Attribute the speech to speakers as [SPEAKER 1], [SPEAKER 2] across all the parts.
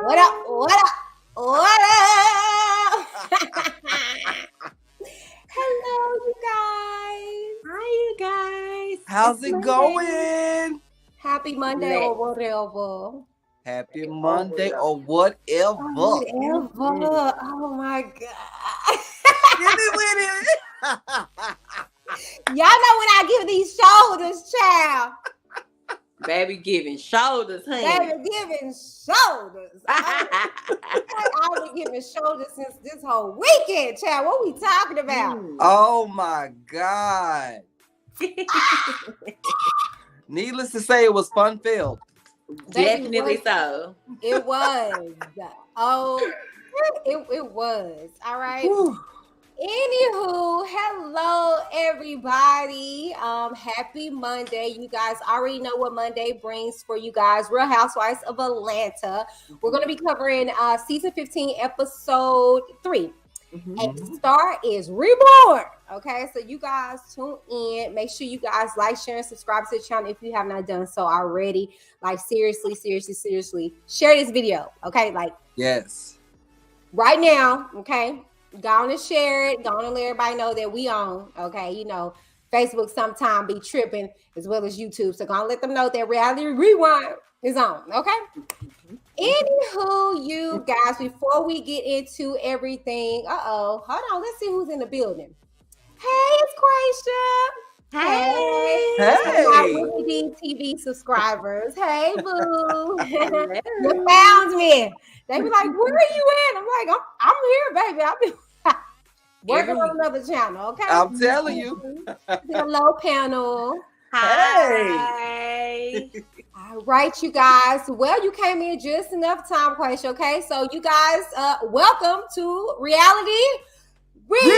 [SPEAKER 1] What up? What up? What up? Hello, you guys.
[SPEAKER 2] Hi, you guys.
[SPEAKER 3] How's it going?
[SPEAKER 1] Happy Monday or whatever.
[SPEAKER 3] Happy Monday or whatever.
[SPEAKER 1] Whatever. Oh my God.
[SPEAKER 3] Give me with it.
[SPEAKER 1] Y'all know when I give these shoulders, child.
[SPEAKER 2] Baby giving shoulders, honey.
[SPEAKER 1] Baby giving shoulders. I've been giving shoulders since this whole weekend, child. What we talking about?
[SPEAKER 3] Oh my God. Needless to say, it was fun-filled.
[SPEAKER 2] Definitely so.
[SPEAKER 1] It was. Oh, it was. All right.
[SPEAKER 3] Whew.
[SPEAKER 1] Anywho, hello everybody. Happy Monday. You guys already know what Monday brings for you guys. Real Housewives of Atlanta. We're going to be covering season 15, episode 3. A Star is Reborn. Okay, so you guys tune in. Make sure you guys like, share, and subscribe to the channel if you have not done so already. Like seriously, share this video. Okay, like
[SPEAKER 3] Yes.
[SPEAKER 1] right now. Okay. Go on and share it. Go on and let everybody know that we on. Okay, you know, Facebook sometime be tripping as well as YouTube. So go on and let them know that Reality Rewind is on. Okay. Anywho, you guys, before we get into everything, hold on. Let's see who's in the building. Hey, it's Quaisha.
[SPEAKER 2] Hey.
[SPEAKER 1] My Whitney TV subscribers. Hey, boo. You found me. They be like, where are you at? I'm like, I'm here, baby. I've been working on another channel, okay?
[SPEAKER 3] I'm telling you.
[SPEAKER 1] Hello, panel.
[SPEAKER 2] Hi.
[SPEAKER 1] All right, you guys. Well, you came in just enough time, Quaisha, okay? So you guys, welcome to Reality Rewind.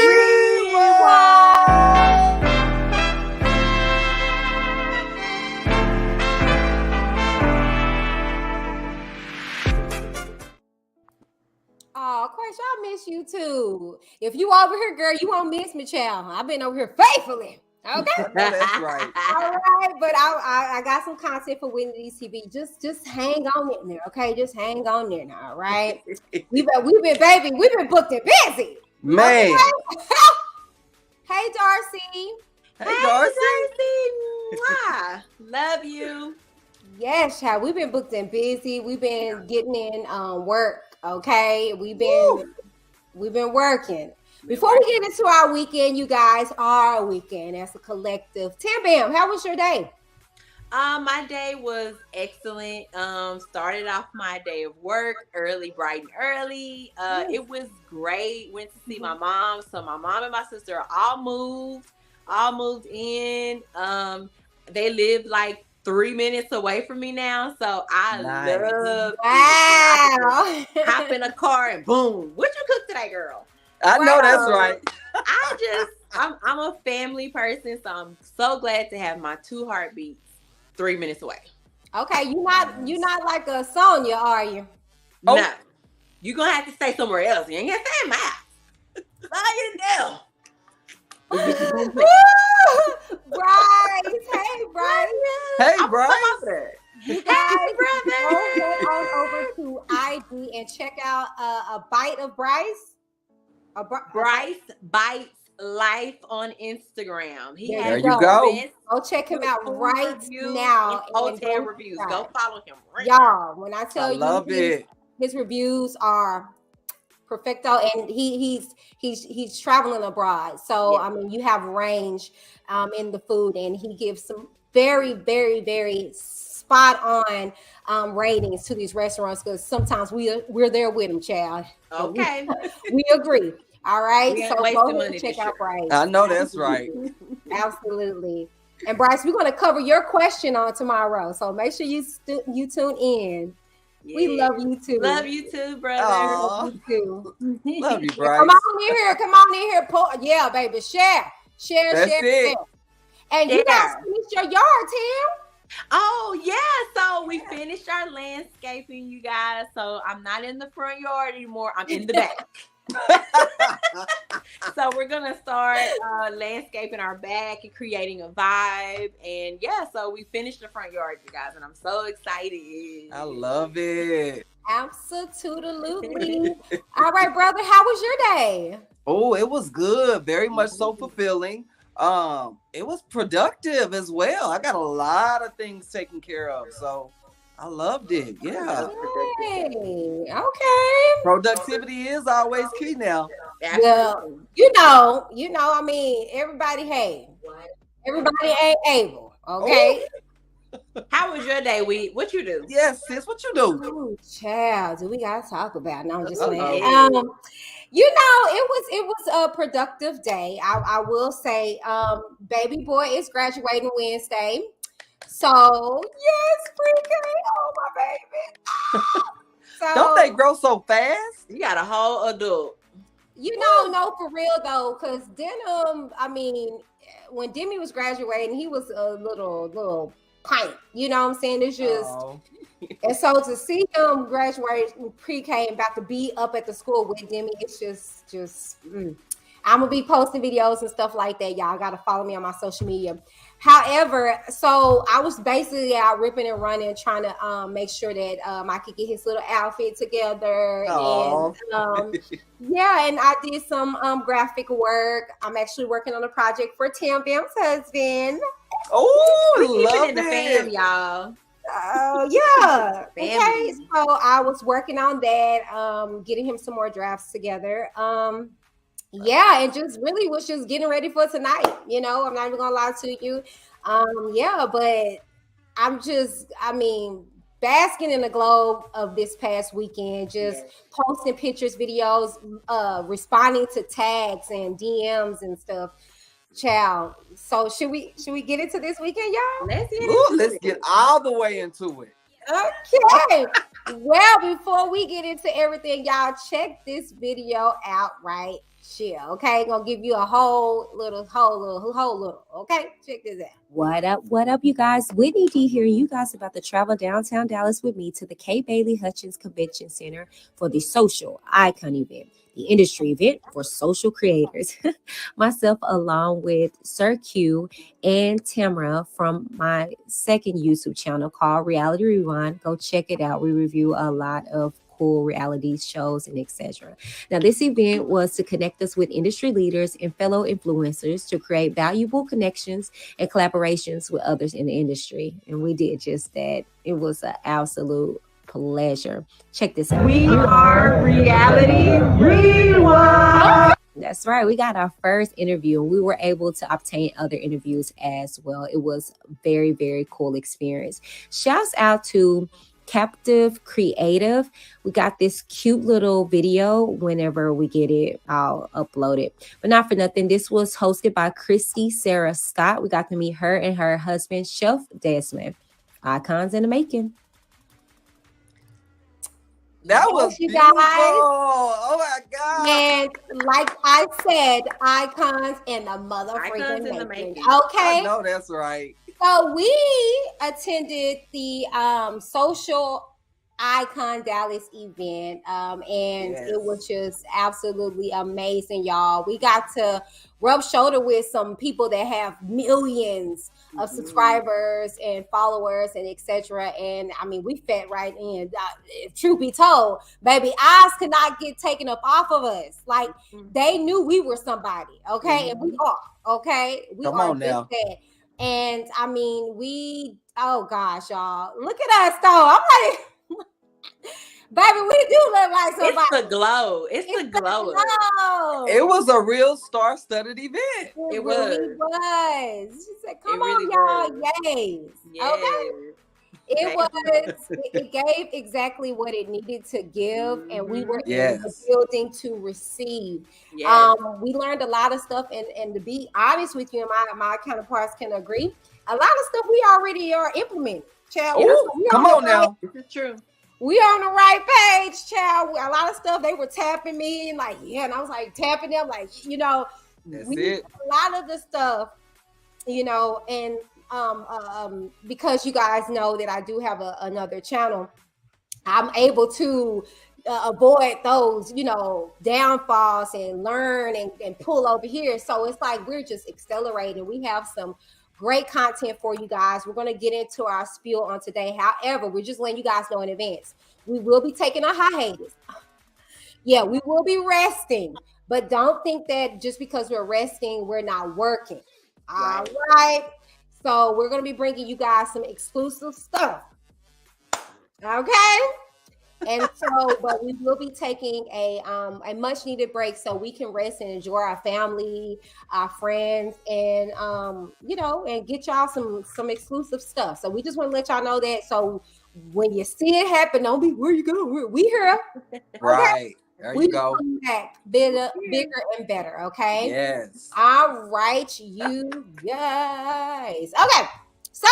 [SPEAKER 1] Oh, Quaisha, I miss you too. If you over here, girl, you won't miss me, child. I've been over here faithfully. Okay.
[SPEAKER 3] That's right.
[SPEAKER 1] All right, but I got some content for Whitney TV. Just hang on in there, okay? Just hang on there now, all right? we've been booked and busy.
[SPEAKER 3] Man.
[SPEAKER 1] Okay? Hey, Darcy.
[SPEAKER 3] Hey, Darcy.
[SPEAKER 2] Mwah. Love you.
[SPEAKER 1] Yes, child. We've been booked and busy. We've been getting in work. Okay, we've been working. Before we get into our weekend, you guys, our weekend as a collective. Tam Bam, how was your day?
[SPEAKER 2] My day was excellent. Started off my day of work early, bright and early. It was great. Went to see my mom. So my mom and my sister all moved in. They live like 3 minutes away from me now, so I love
[SPEAKER 1] wow.
[SPEAKER 2] hop in a car and boom. What you cook today, girl?
[SPEAKER 3] I know that's right.
[SPEAKER 2] I'm a family person, so I'm so glad to have my 2 heartbeats 3 minutes away.
[SPEAKER 1] Okay, you're not like a Sonya, are you?
[SPEAKER 3] Oh.
[SPEAKER 2] No, you're gonna have to stay somewhere else. You ain't gonna stay in my house. Lie you down.
[SPEAKER 1] Bryce, hey Bryce.
[SPEAKER 3] Hey, Bryce.
[SPEAKER 1] You guys go on over to IG and check out a bite of Bryce.
[SPEAKER 2] Bryce Bites Life on Instagram.
[SPEAKER 3] There you go.
[SPEAKER 1] Go check him out right now.
[SPEAKER 2] Hotel reviews. Go follow him. Right
[SPEAKER 1] y'all, when I tell
[SPEAKER 3] I love it.
[SPEAKER 1] His reviews are perfecto, and he's traveling abroad. So I mean, you have range in the food, and he gives some very, very, very spot on ratings to these restaurants, because sometimes we're there with them, child.
[SPEAKER 2] Okay.
[SPEAKER 1] We agree. All right.
[SPEAKER 2] We
[SPEAKER 1] So
[SPEAKER 2] ain't
[SPEAKER 1] go
[SPEAKER 2] wasting
[SPEAKER 1] ahead and
[SPEAKER 2] money
[SPEAKER 1] check
[SPEAKER 2] this
[SPEAKER 1] out Bryce.
[SPEAKER 3] I know that's right.
[SPEAKER 1] Absolutely. And Bryce, we're going to cover your question on tomorrow. So make sure you tune in.
[SPEAKER 2] Yeah.
[SPEAKER 1] We love you too.
[SPEAKER 2] Love you too, brother.
[SPEAKER 1] Love you too.
[SPEAKER 3] Love you, Bryce.
[SPEAKER 1] Come on in here. Come on in here. Yeah, baby. Share.
[SPEAKER 3] That's it.
[SPEAKER 1] And you guys finished your yard, Tim.
[SPEAKER 2] Oh, yeah. So we finished our landscaping, you guys. So I'm not in the front yard anymore. I'm in the back. So we're gonna start landscaping our back and creating a vibe, and yeah, so we finished the front yard, you guys, and I'm so excited.
[SPEAKER 3] I love it.
[SPEAKER 1] Absolutely. All right, brother. How was your day?
[SPEAKER 3] Oh, it was good. Very much so fulfilling. It was productive as well. I got a lot of things taken care of, so I loved it. Yeah,
[SPEAKER 1] Yay. Okay.
[SPEAKER 3] productivity is always key now.
[SPEAKER 1] Well, I mean, everybody, hey, everybody ain't able. Okay.
[SPEAKER 2] How was your day, What you do?
[SPEAKER 3] Yes, sis, what you do?
[SPEAKER 1] Oh, child, do we gotta talk about? No, I'm just
[SPEAKER 3] Uh-oh.
[SPEAKER 1] playing. It was a productive day. I will say, baby boy is graduating Wednesday. So yes, pre-K. Oh my baby. So
[SPEAKER 3] Don't they grow so fast?
[SPEAKER 2] You got a whole adult.
[SPEAKER 1] No, for real though, because Denim, I mean, when Demi was graduating, he was a little pint. You know what I'm saying? It's just and so to see him graduate pre-K and about to be up at the school with Demi, it's just I'm gonna be posting videos and stuff like that. Y'all gotta follow me on my social media. However, so I was basically out ripping and running, trying to make sure that I could get his little outfit together.
[SPEAKER 3] Aww.
[SPEAKER 1] And and I did some graphic work. I'm actually working on a project for Tam Bam's husband.
[SPEAKER 3] Oh, love
[SPEAKER 2] in the fam, y'all.
[SPEAKER 1] Yeah. Okay. So I was working on that, getting him some more drafts together. And just really was just getting ready for tonight. I'm not even gonna lie to you. But basking in the glow of this past weekend, just posting pictures, videos, responding to tags and DMs and stuff. Child. So should we get into this weekend, y'all?
[SPEAKER 3] Let's get all the way into it.
[SPEAKER 1] Okay. Well, before we get into everything, y'all check this video out right here. Okay, gonna give you a whole little. Okay, check this out.
[SPEAKER 4] What up, you guys? Whitney D here. You guys about to travel downtown Dallas with me to the K. Bailey Hutchins Convention Center for the Social Icon event, the industry event for social creators. Myself, along with Sir Q and Tamara from my second YouTube channel called Reality Rewind. Go check it out. We review a lot of cool reality shows and etc. Now, this event was to connect us with industry leaders and fellow influencers to create valuable connections and collaborations with others in the industry. And we did just that. It was an absolute pleasure. Check this out.
[SPEAKER 5] We are Reality Rewind.
[SPEAKER 4] That's right. We got our first interview and we were able to obtain other interviews as well. It was very, very cool experience. Shouts out to Captive Creative. We got this cute little video. Whenever we get it, I'll upload it. But not for nothing, this was hosted by Christy Sarah Scott. We got to meet her and her husband, Chef Desmond. Icons in the making.
[SPEAKER 3] That was
[SPEAKER 1] you
[SPEAKER 3] beautiful.
[SPEAKER 1] guys.
[SPEAKER 3] Oh my God.
[SPEAKER 1] And like I said, icons in the motherfucking making. Okay.
[SPEAKER 3] I know that's right.
[SPEAKER 1] So we attended the Social Icon Dallas event, and it was just absolutely amazing, y'all. We got to rub shoulder with some people that have millions of subscribers and followers and etc. And I mean, we fit right in. Truth be told, baby, eyes could not get taken up off of us. Like they knew we were somebody, okay, and we are, okay. We
[SPEAKER 3] Come
[SPEAKER 1] are
[SPEAKER 3] on now.
[SPEAKER 1] that. And I mean, oh gosh, y'all, look at us though. I'm like, baby, we do look like somebody.
[SPEAKER 2] It's the glow. It's the glow.
[SPEAKER 3] It was a real star-studded event.
[SPEAKER 1] It really was. She said, "Come on, y'all, yes." Okay. It gave exactly what it needed to give, and we were in the building to receive.
[SPEAKER 2] Yes.
[SPEAKER 1] We learned a lot of stuff, and to be honest with you, and my counterparts can agree, a lot of stuff we already are implementing. Child,
[SPEAKER 3] come on now.
[SPEAKER 2] This is true.
[SPEAKER 1] We on the right page, child. A lot of stuff they were tapping me and like, and I was like tapping them, like,
[SPEAKER 3] That's it.
[SPEAKER 1] A lot of the stuff, and because you guys know that I do have another channel, I'm able to avoid those, downfalls and learn and pull over here. So it's like we're just accelerating. We have some great content for you guys. We're going to get into our spiel on today. However, we're just letting you guys know in advance. We will be taking a hiatus. Yeah, we will be resting, but don't think that just because we're resting, we're not working. All right. So we're going to be bringing you guys some exclusive stuff. Okay. And so, but we will be taking a much needed break so we can rest and enjoy our family, our friends, and and get y'all some exclusive stuff. So we just want to let y'all know that. So when you see it happen, don't be where you go. We here.
[SPEAKER 3] Right. There
[SPEAKER 1] We
[SPEAKER 3] you go.
[SPEAKER 1] come back bigger and better. Okay.
[SPEAKER 3] Yes.
[SPEAKER 1] All right, you guys. Okay. So,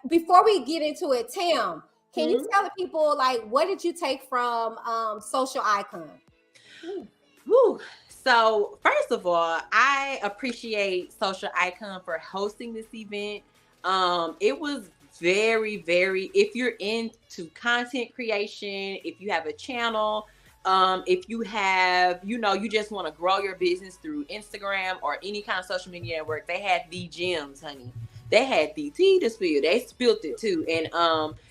[SPEAKER 1] before we get into it, Tam, can you tell the people like what did you take from Social Icon?
[SPEAKER 2] Whew. So first of all, I appreciate Social Icon for hosting this event. It was very, very, if you're into content creation, if you have a channel, if you have, you just want to grow your business through Instagram or any kind of social media network, they had the gems, honey. They had the tea to spill. They spilled it too. And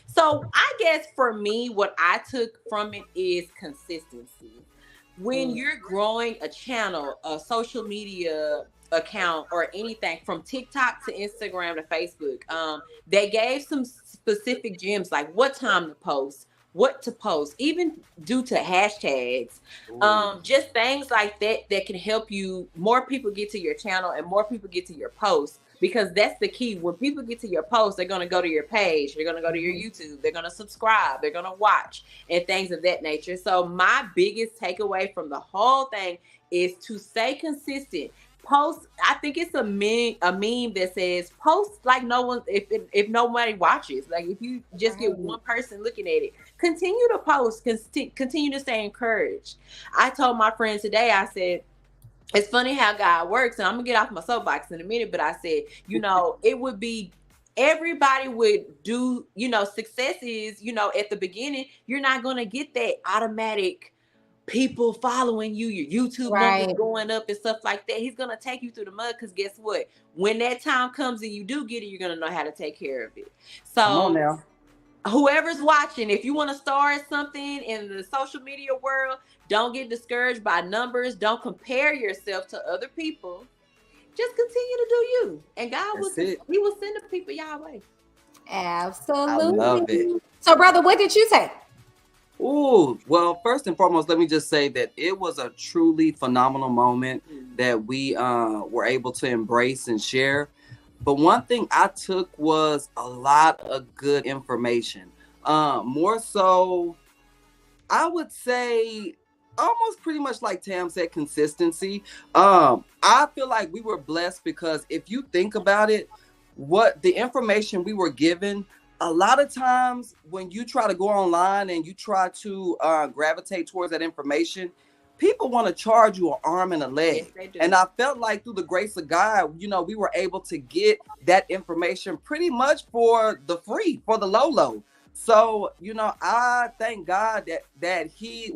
[SPEAKER 2] so I guess for me, what I took from it is consistency. When you're growing a channel, a social media account, or anything from TikTok to Instagram to Facebook, they gave some specific gems like what time to post, what to post, even due to hashtags, just things like that can help you. More people get to your channel and more people get to your posts, because that's the key. When people get to your post, they're going to go to your page, they're going to go to your YouTube, they're going to subscribe, they're going to watch, and things of that nature. So my biggest takeaway from the whole thing is to stay consistent. Post. I think it's a meme that says post like no one, if nobody watches. Like if you just get one person looking at it, continue to post, continue to stay encouraged. I told my friend today, I said, it's funny how God works, and I'm gonna get off my soapbox in a minute, but I said, it would be, everybody would do, success is, at the beginning, you're not gonna get that automatic people following you, your YouTube numbers going up and stuff like that. He's gonna take you through the mud, because guess what? When that time comes and you do get it, you're gonna know how to take care of it. So
[SPEAKER 3] come on now.
[SPEAKER 2] Whoever's watching, if you want to start something in the social media world, don't get discouraged by numbers. Don't compare yourself to other people. Just continue to do you, and God will send the people y'all way.
[SPEAKER 1] Absolutely.
[SPEAKER 3] I love it.
[SPEAKER 1] So, brother, what did you take?
[SPEAKER 3] Ooh, well, first and foremost, let me just say that it was a truly phenomenal moment that we were able to embrace and share. But one thing I took was a lot of good information. More so, I would say almost pretty much like Tam said, consistency. I feel like we were blessed because if you think about it, what the information we were given, a lot of times when you try to go online and you try to gravitate towards that information, people want to charge you an arm and a leg. Yes, and I felt like through the grace of God, we were able to get that information pretty much for the free, for the low. So, I thank God that he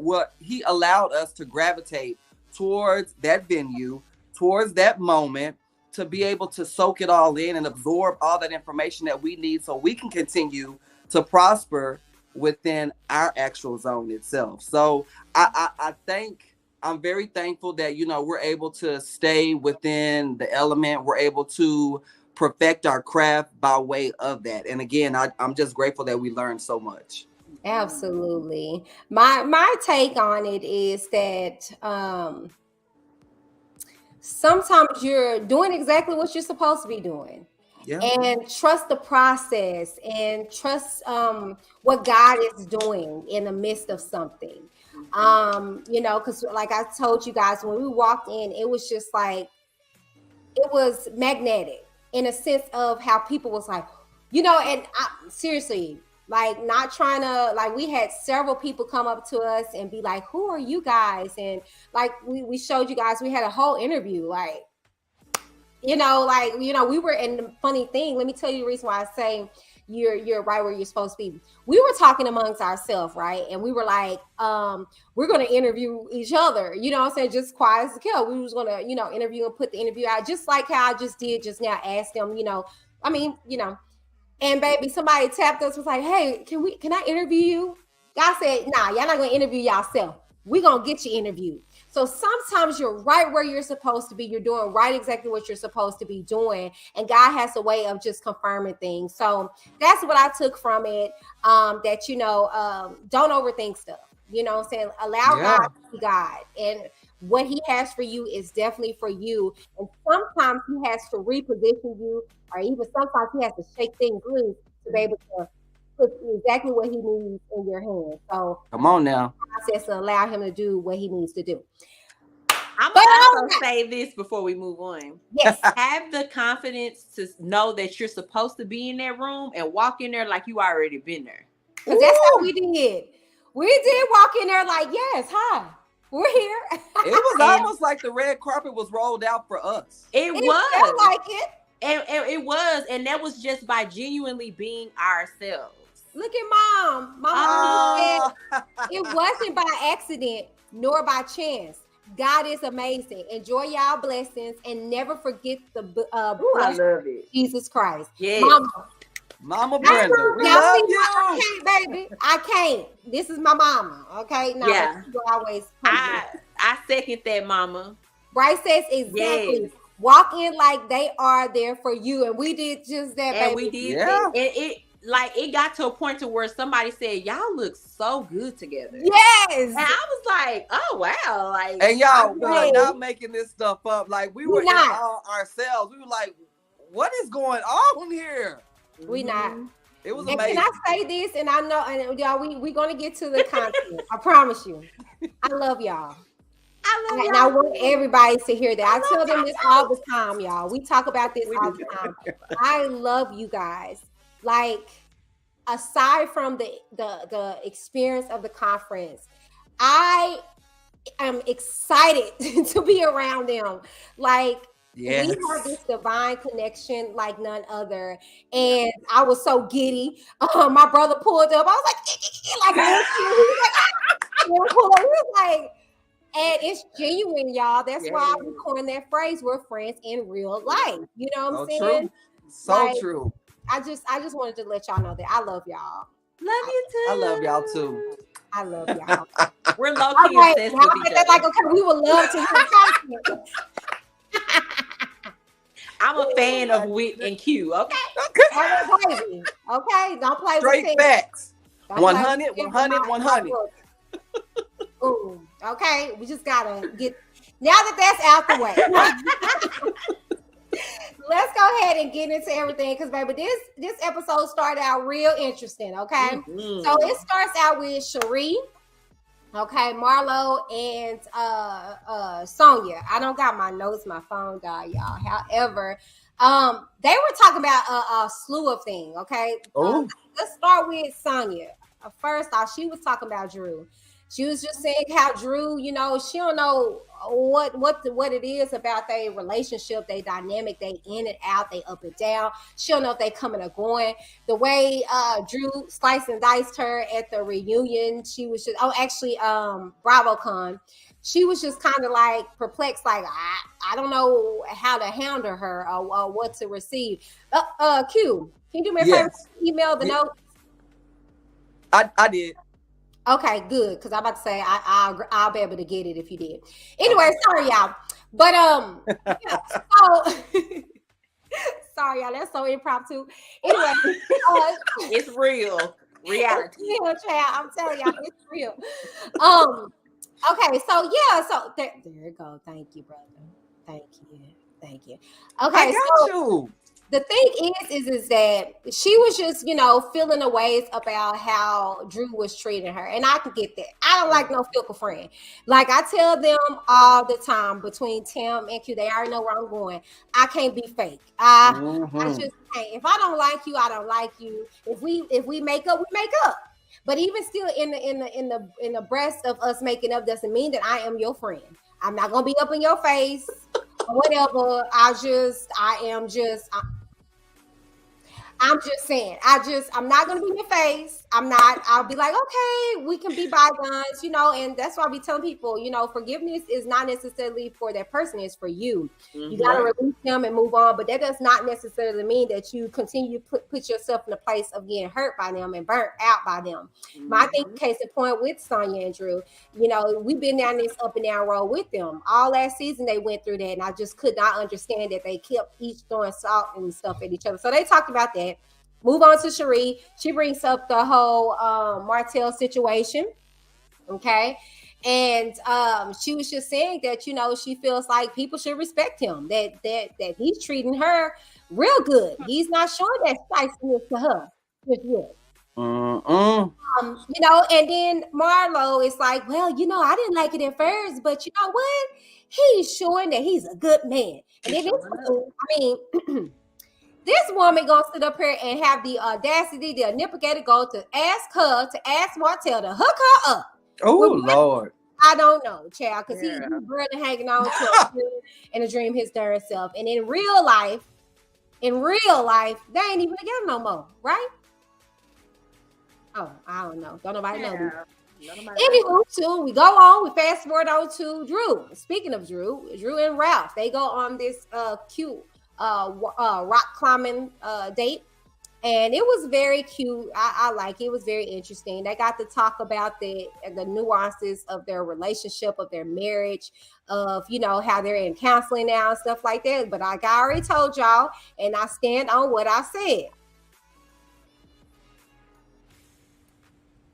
[SPEAKER 3] allowed us to gravitate towards that venue, towards that moment, to be able to soak it all in and absorb all that information that we need so we can continue to prosper within our actual zone itself. So I'm very thankful that, we're able to stay within the element. We're able to perfect our craft by way of that. And again, I'm just grateful that we learned so much.
[SPEAKER 1] Absolutely. My take on it is that sometimes you're doing exactly what you're supposed to be doing. Yeah. And trust the process and trust what God is doing in the midst of something. Because like I told you guys, when we walked in, it was just like, it was magnetic in a sense of how people was like, and I, seriously, like not trying to, like we had several people come up to us and be like, who are you guys? And like we showed you guys, we had a whole interview, like, we were, and the funny thing, let me tell you the reason why I say you're right where you're supposed to be. We were talking amongst ourselves, right? And we were like, we're going to interview each other, I'm saying, just quiet as a kill. We was going to, interview and put the interview out, just like how I just did just now, ask them, And baby, somebody tapped us, was like, hey, can I interview you? God said, nah, y'all not gonna interview yourself. We're gonna get you interviewed. So sometimes you're right where you're supposed to be. You're doing right exactly what you're supposed to be doing. And God has a way of just confirming things. So that's what I took from it. That, don't overthink stuff. You know what I'm saying? Allow God to be God. And what he has for you is definitely for you. And sometimes he has to reposition you, or even sometimes he has to shake things loose to be able to put exactly what he needs in your hands. So
[SPEAKER 3] come on now.
[SPEAKER 1] Process to allow him to do what he needs to do.
[SPEAKER 2] I'm going to also say this before we move on.
[SPEAKER 1] Yes.
[SPEAKER 2] Have the confidence to know that you're supposed to be in that room and walk in there like you already been there.
[SPEAKER 1] Because that's how we did. We did walk in there like, yes, hi, we're here.
[SPEAKER 3] It was almost like the red carpet was rolled out for us.
[SPEAKER 2] It was.
[SPEAKER 1] Felt like it.
[SPEAKER 2] And it was. And that was just by genuinely being ourselves.
[SPEAKER 1] Look at Mom. Mom said it wasn't by accident nor by chance. God is amazing. Enjoy y'all blessings and never forget the
[SPEAKER 2] I love it.
[SPEAKER 1] Jesus Christ.
[SPEAKER 2] Yes.
[SPEAKER 3] Mama Brenda, we love you.
[SPEAKER 1] I can't, baby. I can't. This is my mama. Okay. No,
[SPEAKER 2] yeah.
[SPEAKER 1] Always.
[SPEAKER 2] I second that, Mama.
[SPEAKER 1] Bryce says exactly. Yes. Walk in like they are there for you, and we did just that.
[SPEAKER 2] And
[SPEAKER 1] baby.
[SPEAKER 2] we did that. It got to a point to where somebody said, y'all look so good together.
[SPEAKER 1] Yes.
[SPEAKER 2] And I was like, oh, wow. Like,
[SPEAKER 3] and y'all, we're not making this stuff up. Like, we were in all ourselves. We were like, what is going on here?
[SPEAKER 1] We not.
[SPEAKER 3] It was
[SPEAKER 1] and
[SPEAKER 3] amazing.
[SPEAKER 1] Can I say this? And I know, and y'all, we're going to get to the content. I promise you. I love y'all. And I want everybody to hear that. I tell them this all the time, y'all. We talk about this all the time. I love you guys. Like, aside from the experience of the conference, I am excited to be around them. Like,
[SPEAKER 3] yes.
[SPEAKER 1] We have this divine connection like none other. And I was so giddy. My brother pulled up. I was like, he was like, and it's genuine, y'all. That's why we coined that phrase. We're friends in real life. You know what I'm saying?
[SPEAKER 3] True. So true.
[SPEAKER 1] I just wanted to let y'all know that I love y'all.
[SPEAKER 2] Love you too.
[SPEAKER 3] I love y'all too.
[SPEAKER 1] I love y'all.
[SPEAKER 2] We're low-key obsessed with each other.
[SPEAKER 1] Like, okay, we would love to hear content.
[SPEAKER 2] I'm a fan of Wit and Q. Okay.
[SPEAKER 1] Okay. Don't play
[SPEAKER 3] straight
[SPEAKER 1] with
[SPEAKER 3] facts. 100, 100, 100.
[SPEAKER 1] Ooh, okay. We just gotta get now that that's out the way. Let's go ahead and get into everything because, baby, this episode started out real interesting. Okay, so it starts out with Cherie, okay, Marlo, and Sonia. I don't got my notes, my phone died, y'all. However, they were talking about a slew of things. Okay, let's start with Sonia. First off, she was talking about Drew. She was just saying how Drew, she don't know what it is about their relationship, they dynamic, they in and out, they up and down. She don't know if they coming or going. The way Drew sliced and diced her at the reunion, she was just BravoCon. She was just kind of like perplexed, like I don't know how to handle her or what to receive. Q, can you do me a favor? Email the notes.
[SPEAKER 3] I did.
[SPEAKER 1] Okay, good. Because I'm about to say I'll be able to get it if you did. Anyway, sorry y'all. But sorry y'all. That's so impromptu. Anyway,
[SPEAKER 2] it's real reality.
[SPEAKER 1] It's real, child. I'm telling y'all, it's real. Okay, so there you go. Thank you, brother. Thank you. Okay,
[SPEAKER 3] I got you.
[SPEAKER 1] The thing is that she was just, feeling the ways about how Drew was treating her. And I can get that. I don't like no fickle friend. Like I tell them all the time between Tim and Q, they already know where I'm going. I can't be fake. I just can't. If I don't like you, I don't like you. If we make up, we make up. But even still in the breast of us making up doesn't mean that I am your friend. I'm not gonna be up in your face or whatever. I'm just saying. I'm not gonna be in your face. I'll be like, okay, we can be bygones, you know, and that's why I be telling people, you know, forgiveness is not necessarily for that person, it's for you. You got to release them and move on, but that does not necessarily mean that you continue to put yourself in the place of getting hurt by them and burnt out by them. My thing, case in point with Sonya and Drew, you know, we've been down this up and down road with them. All last season they went through that, and I just could not understand that they kept each throwing salt and stuff at each other. So they talked about that. Move on to Cherie. She brings up the whole Martell situation. Okay. And she was just saying that, you know, she feels like people should respect him, that he's treating her real good. He's not showing that spiciness to her just yet. You know, and then Marlo is like, well, you know, I didn't like it at first, but you know what? He's showing that he's a good man. And then I mean, this woman gonna sit up here and have the audacity, the initiative go to ask Martell to hook her up.
[SPEAKER 3] Oh, Lord.
[SPEAKER 1] I don't know, child, because he's barely hanging on to and a dream his darn self. And in real life, they ain't even together no more, right? Oh, I don't know. Don't nobody know. Anywho, too, we go on. We fast forward on to Drew. Speaking of Drew and Ralph, they go on this cute rock climbing date, and it was very cute. I like it. It was very interesting. They got to talk about the nuances of their relationship, of their marriage, of, you know, how they're in counseling now and stuff like that. But like I already told y'all, and I stand on what I said,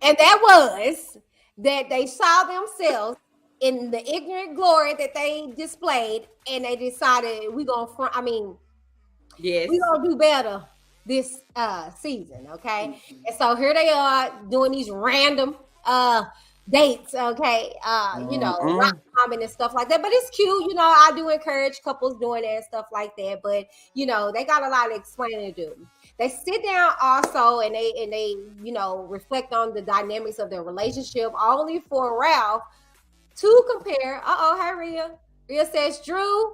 [SPEAKER 1] and that was that they saw themselves in the ignorant glory that they displayed, and they decided we're gonna do better this season, okay? And so here they are doing these random dates, okay? You know, rock climbing and stuff like that. But it's cute, you know. I do encourage couples doing that and stuff like that. But you know, they got a lot of explaining to do. They sit down also and they you know, reflect on the dynamics of their relationship, only for Ralph to compare. Hi, Rhea. Rhea says Drew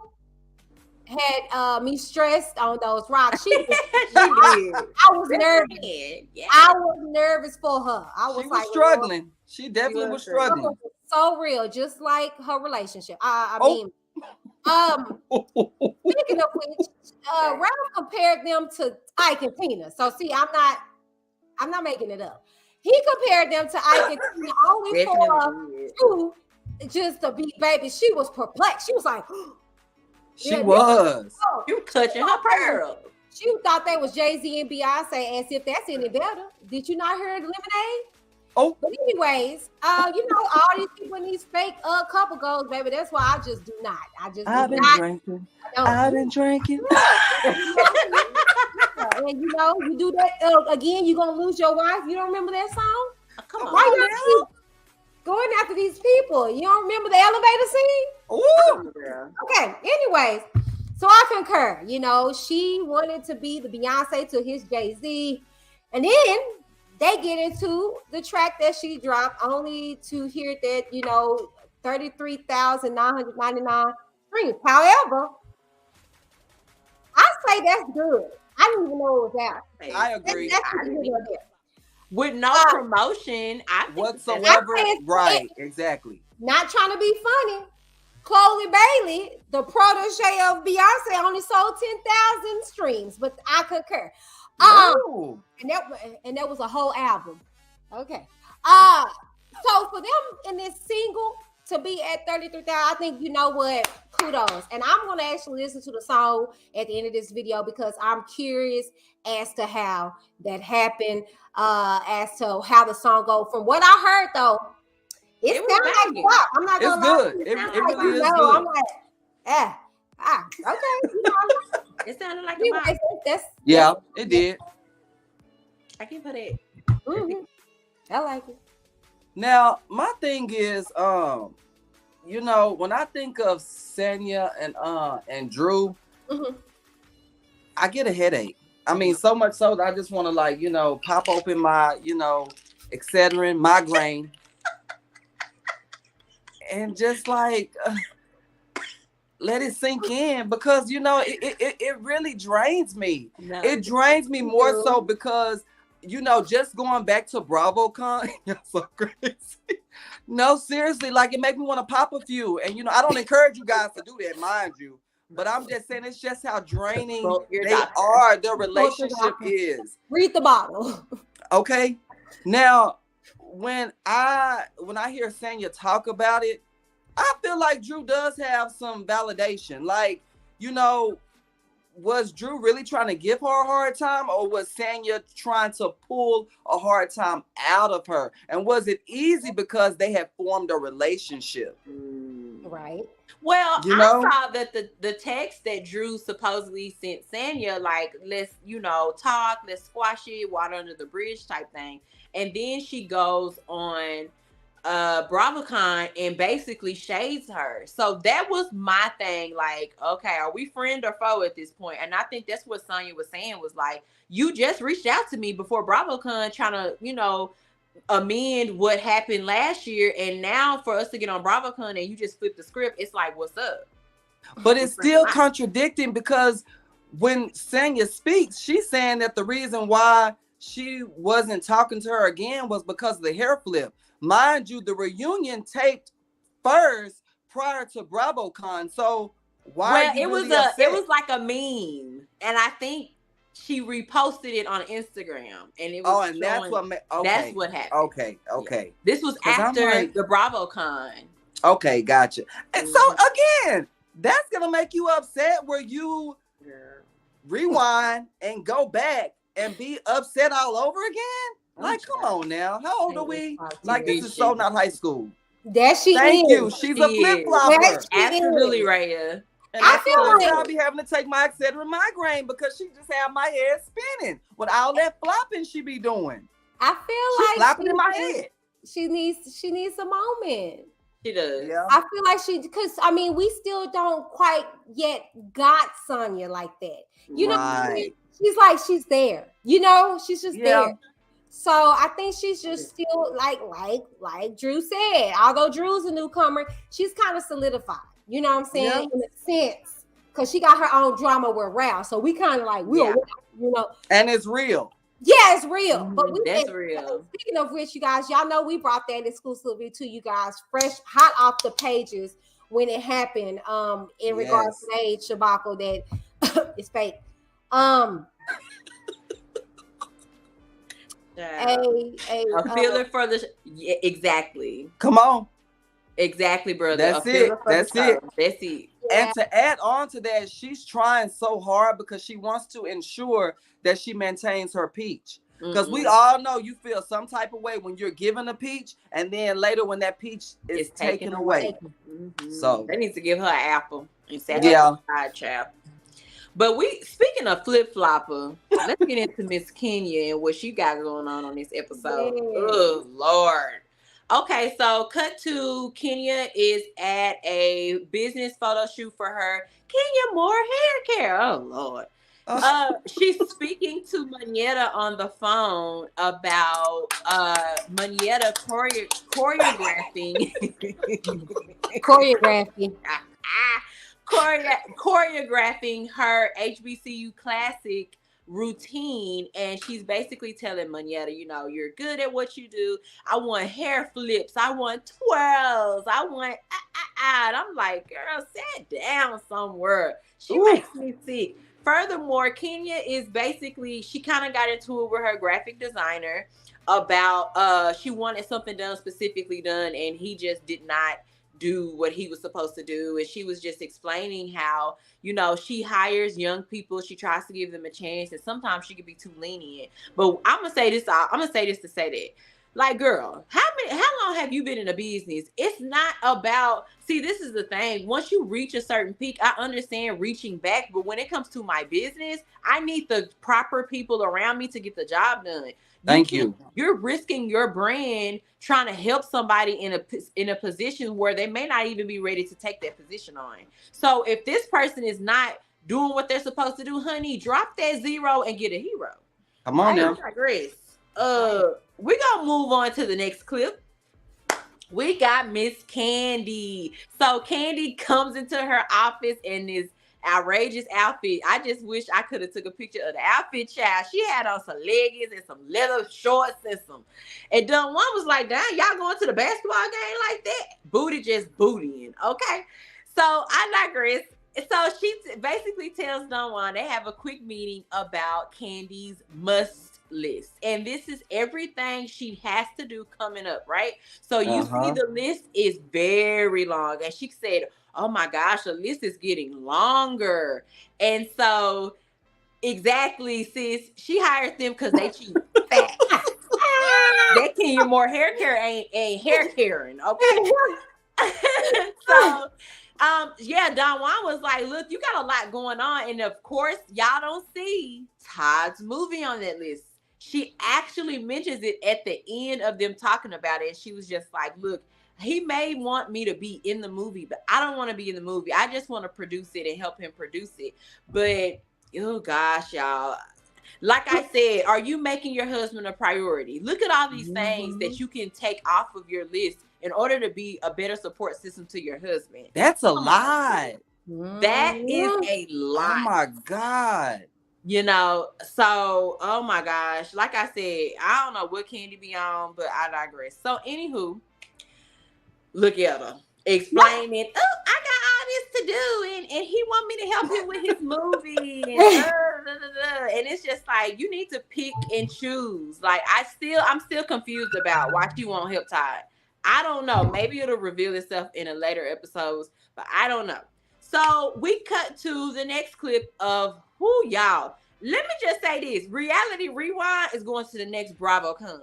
[SPEAKER 1] had me stressed on those rocks. She did. I was nervous. Yeah. I was nervous for her.
[SPEAKER 3] She was struggling. Lord. She definitely was struggling.
[SPEAKER 1] So real, just like her relationship. I mean, speaking of which, Ralph compared them to Ike and Tina. So see, I'm not making it up. He compared them to Ike and Tina only for Drew just to be baby. She was perplexed. She was like,
[SPEAKER 3] she was.
[SPEAKER 2] You clutching her pearl.
[SPEAKER 1] She thought that was Jay-Z and Beyonce, as if that's any better. Did you not hear Lemonade?
[SPEAKER 3] Oh,
[SPEAKER 1] but anyways, you know, all these people in these fake couple goals, baby. That's why I just do not. I've
[SPEAKER 3] been drinking.
[SPEAKER 1] And you know, you do that again, you're gonna lose your wife. You don't remember that song?
[SPEAKER 2] Come on.
[SPEAKER 1] Why you going after these people? You don't remember the elevator scene?
[SPEAKER 3] Ooh.
[SPEAKER 1] Okay. Anyways, so I concur. You know, she wanted to be the Beyonce to his Jay-Z, and then they get into the track that she dropped, only to hear that, you know, 33,999 streams. However, I say that's good. I didn't even know it was out.
[SPEAKER 3] I agree.
[SPEAKER 2] With no promotion,
[SPEAKER 3] whatsoever. Right, exactly.
[SPEAKER 1] Not trying to be funny. Chloe Bailey, the protege of Beyonce, only sold 10,000 streams, but I concur. And that was a whole album. Okay. So for them in this single to be at 33,000, I think, you know what, kudos. And I'm going to actually listen to the song at the end of this video because I'm curious as to how that happened, as to how the song goes. From what I heard, though, it sounds like pop. I'm not going to lie.
[SPEAKER 3] It really is good.
[SPEAKER 1] I'm like, okay. You know,
[SPEAKER 2] it sounded like
[SPEAKER 3] it did.
[SPEAKER 2] I can put it.
[SPEAKER 1] Mm-hmm. I like it.
[SPEAKER 3] Now, my thing is, you know, when I think of Sanya and Drew, I get a headache. I mean, so much so that I just want to, like, you know, pop open my, you know, Excedrin, migraine, and just like let it sink in, because, you know, it really drains me. No, it drains me more so because you know, just going back to BravoCon, you're so crazy. No, seriously, like it made me want to pop a few. And you know, I don't encourage you guys to do that, mind you. But I'm just saying it's just how draining they are. Their relationship is.
[SPEAKER 1] Read the bottle.
[SPEAKER 3] Okay. Now, when I hear Sanya talk about it, I feel like Drew does have some validation. Like, you know, was Drew really trying to give her a hard time, or was Sanya trying to pull a hard time out of her? And was it easy because they had formed a relationship?
[SPEAKER 1] Right.
[SPEAKER 2] Well,
[SPEAKER 3] you know?
[SPEAKER 2] I saw that the text that Drew supposedly sent Sanya, like, let's, you know, talk, let's squash it, water under the bridge type thing. And then she goes on BravoCon and basically shades her. So that was my thing. Like, okay, are we friend or foe at this point? And I think that's what Sanya was saying, was like, you just reached out to me before BravoCon trying to, you know, amend what happened last year, and now for us to get on BravoCon and you just flip the script, it's like, what's up?
[SPEAKER 3] But it's still contradicting, because when Sanya speaks, she's saying that the reason why she wasn't talking to her again was because of the hair flip. Mind you, the reunion taped first prior to BravoCon. So why?
[SPEAKER 2] Well, it was like a meme, and I think she reposted it on Instagram, and it was
[SPEAKER 3] and that's what
[SPEAKER 2] that's what happened.
[SPEAKER 3] Okay.
[SPEAKER 2] Yeah. This was after the BravoCon.
[SPEAKER 3] Okay, gotcha. And so again, that's gonna make you upset, where you rewind and go back and be upset all over again. Like, come on now. How old are we? Like, this is so not high school.
[SPEAKER 1] There she is.
[SPEAKER 3] Thank you. She's a flip-flopper.
[SPEAKER 2] Absolutely, Raya.
[SPEAKER 3] And I feel like I'll be having to take my Excedrin migraine, because she just had my head spinning with all that flopping she be doing.
[SPEAKER 1] I feel like
[SPEAKER 3] flopping in my head.
[SPEAKER 1] She needs a moment.
[SPEAKER 2] She does.
[SPEAKER 3] Yeah.
[SPEAKER 1] I feel like because I mean, we still don't quite yet got Sanya like that. You know, what I mean? She's there. You know, she's just there. So I think she's just still like Drew said, although Drew's a newcomer, she's kind of solidified. You know what I'm saying? In a sense, because she got her own drama with Ralph. So we kind of like, you know.
[SPEAKER 3] And it's real.
[SPEAKER 1] Yeah, it's real. But
[SPEAKER 2] that's real.
[SPEAKER 1] Speaking of which, you guys, y'all know we brought that exclusively to you guys, fresh, hot off the pages when it happened. In regards to the age debacle that is fake.
[SPEAKER 2] A feeling for the exactly.
[SPEAKER 3] Come on.
[SPEAKER 2] Exactly, brother.
[SPEAKER 3] That's it. That's it.
[SPEAKER 2] That's it.
[SPEAKER 3] And to add on to that, she's trying so hard because she wants to ensure that she maintains her peach. Because we all know you feel some type of way when you're given a peach, and then later when that peach is taken away. So
[SPEAKER 2] they need to give her an apple instead of a side chap. But speaking of flip flopper, let's get into Miss Kenya and what she got going on this episode. Oh Lord. Okay, so cut to Kenya is at a business photo shoot for her Kenya Moore hair care. Oh Lord. She's speaking to Manietta on the phone about Manietta choreographing her HBCU classic routine, and she's basically telling Manietta, you know, you're good at what you do. I want hair flips, I want twirls, I want and I'm like, girl, sit down somewhere. She makes me sick. Furthermore, Kenya is basically, she kind of got into it with her graphic designer about she wanted something done, specifically done, and he just did not do what he was supposed to do. And she was just explaining how, you know, she hires young people, she tries to give them a chance, and sometimes she can be too lenient. But I'm gonna say this to say that, like, girl, how long have you been in a business? It's not about, see, this is the thing, once you reach a certain peak, I understand reaching back, but when it comes to my business, I need the proper people around me to get the job done.
[SPEAKER 3] Thank you.
[SPEAKER 2] You're risking your brand trying to help somebody in a position where they may not even be ready to take that position on. So if this person is not doing what they're supposed to do, honey, drop that zero and get a hero.
[SPEAKER 3] Come on now.
[SPEAKER 2] Grace. We're gonna move on to the next clip. We got Miss Kandi. So Kandi comes into her office and is outrageous outfit. I just wish I could have took a picture of the outfit, child. She had on some leggings and some leather shorts and and Don Juan was like, damn, y'all going to the basketball game like that? Booty just bootying, okay? So I digress. So she basically tells Don Juan they have a quick meeting about Kandi's must list. And this is everything she has to do coming up, right? So you see the list is very long. And she said, oh my gosh, the list is getting longer. And so exactly, sis, she hired them because they cheap. Fat. That Kenya Moore hair care ain't hair caring, okay? So yeah, Don Juan was like, look, you got a lot going on. And of course, y'all don't see Todd's movie on that list. She actually mentions it at the end of them talking about it. And she was just like, look, he may want me to be in the movie, but I don't want to be in the movie. I just want to produce it and help him produce it. But, oh gosh, y'all. Like I said, are you making your husband a priority? Look at all these things that you can take off of your list in order to be a better support system to your husband.
[SPEAKER 3] That's a lot.
[SPEAKER 2] That is a lot.
[SPEAKER 3] Oh my God.
[SPEAKER 2] You know, so, oh my gosh. Like I said, I don't know what Kandi be on, but I digress. So, anywho, look at her explaining, oh, I got all this to do, and he want me to help him with his movie. And it's just like, you need to pick and choose. Like, I'm still confused about why she won't help Todd. I don't know. Maybe it'll reveal itself in a later episodes, but I don't know. So we cut to the next clip of y'all. Let me just say this. Reality Rewind is going to the next BravoCon.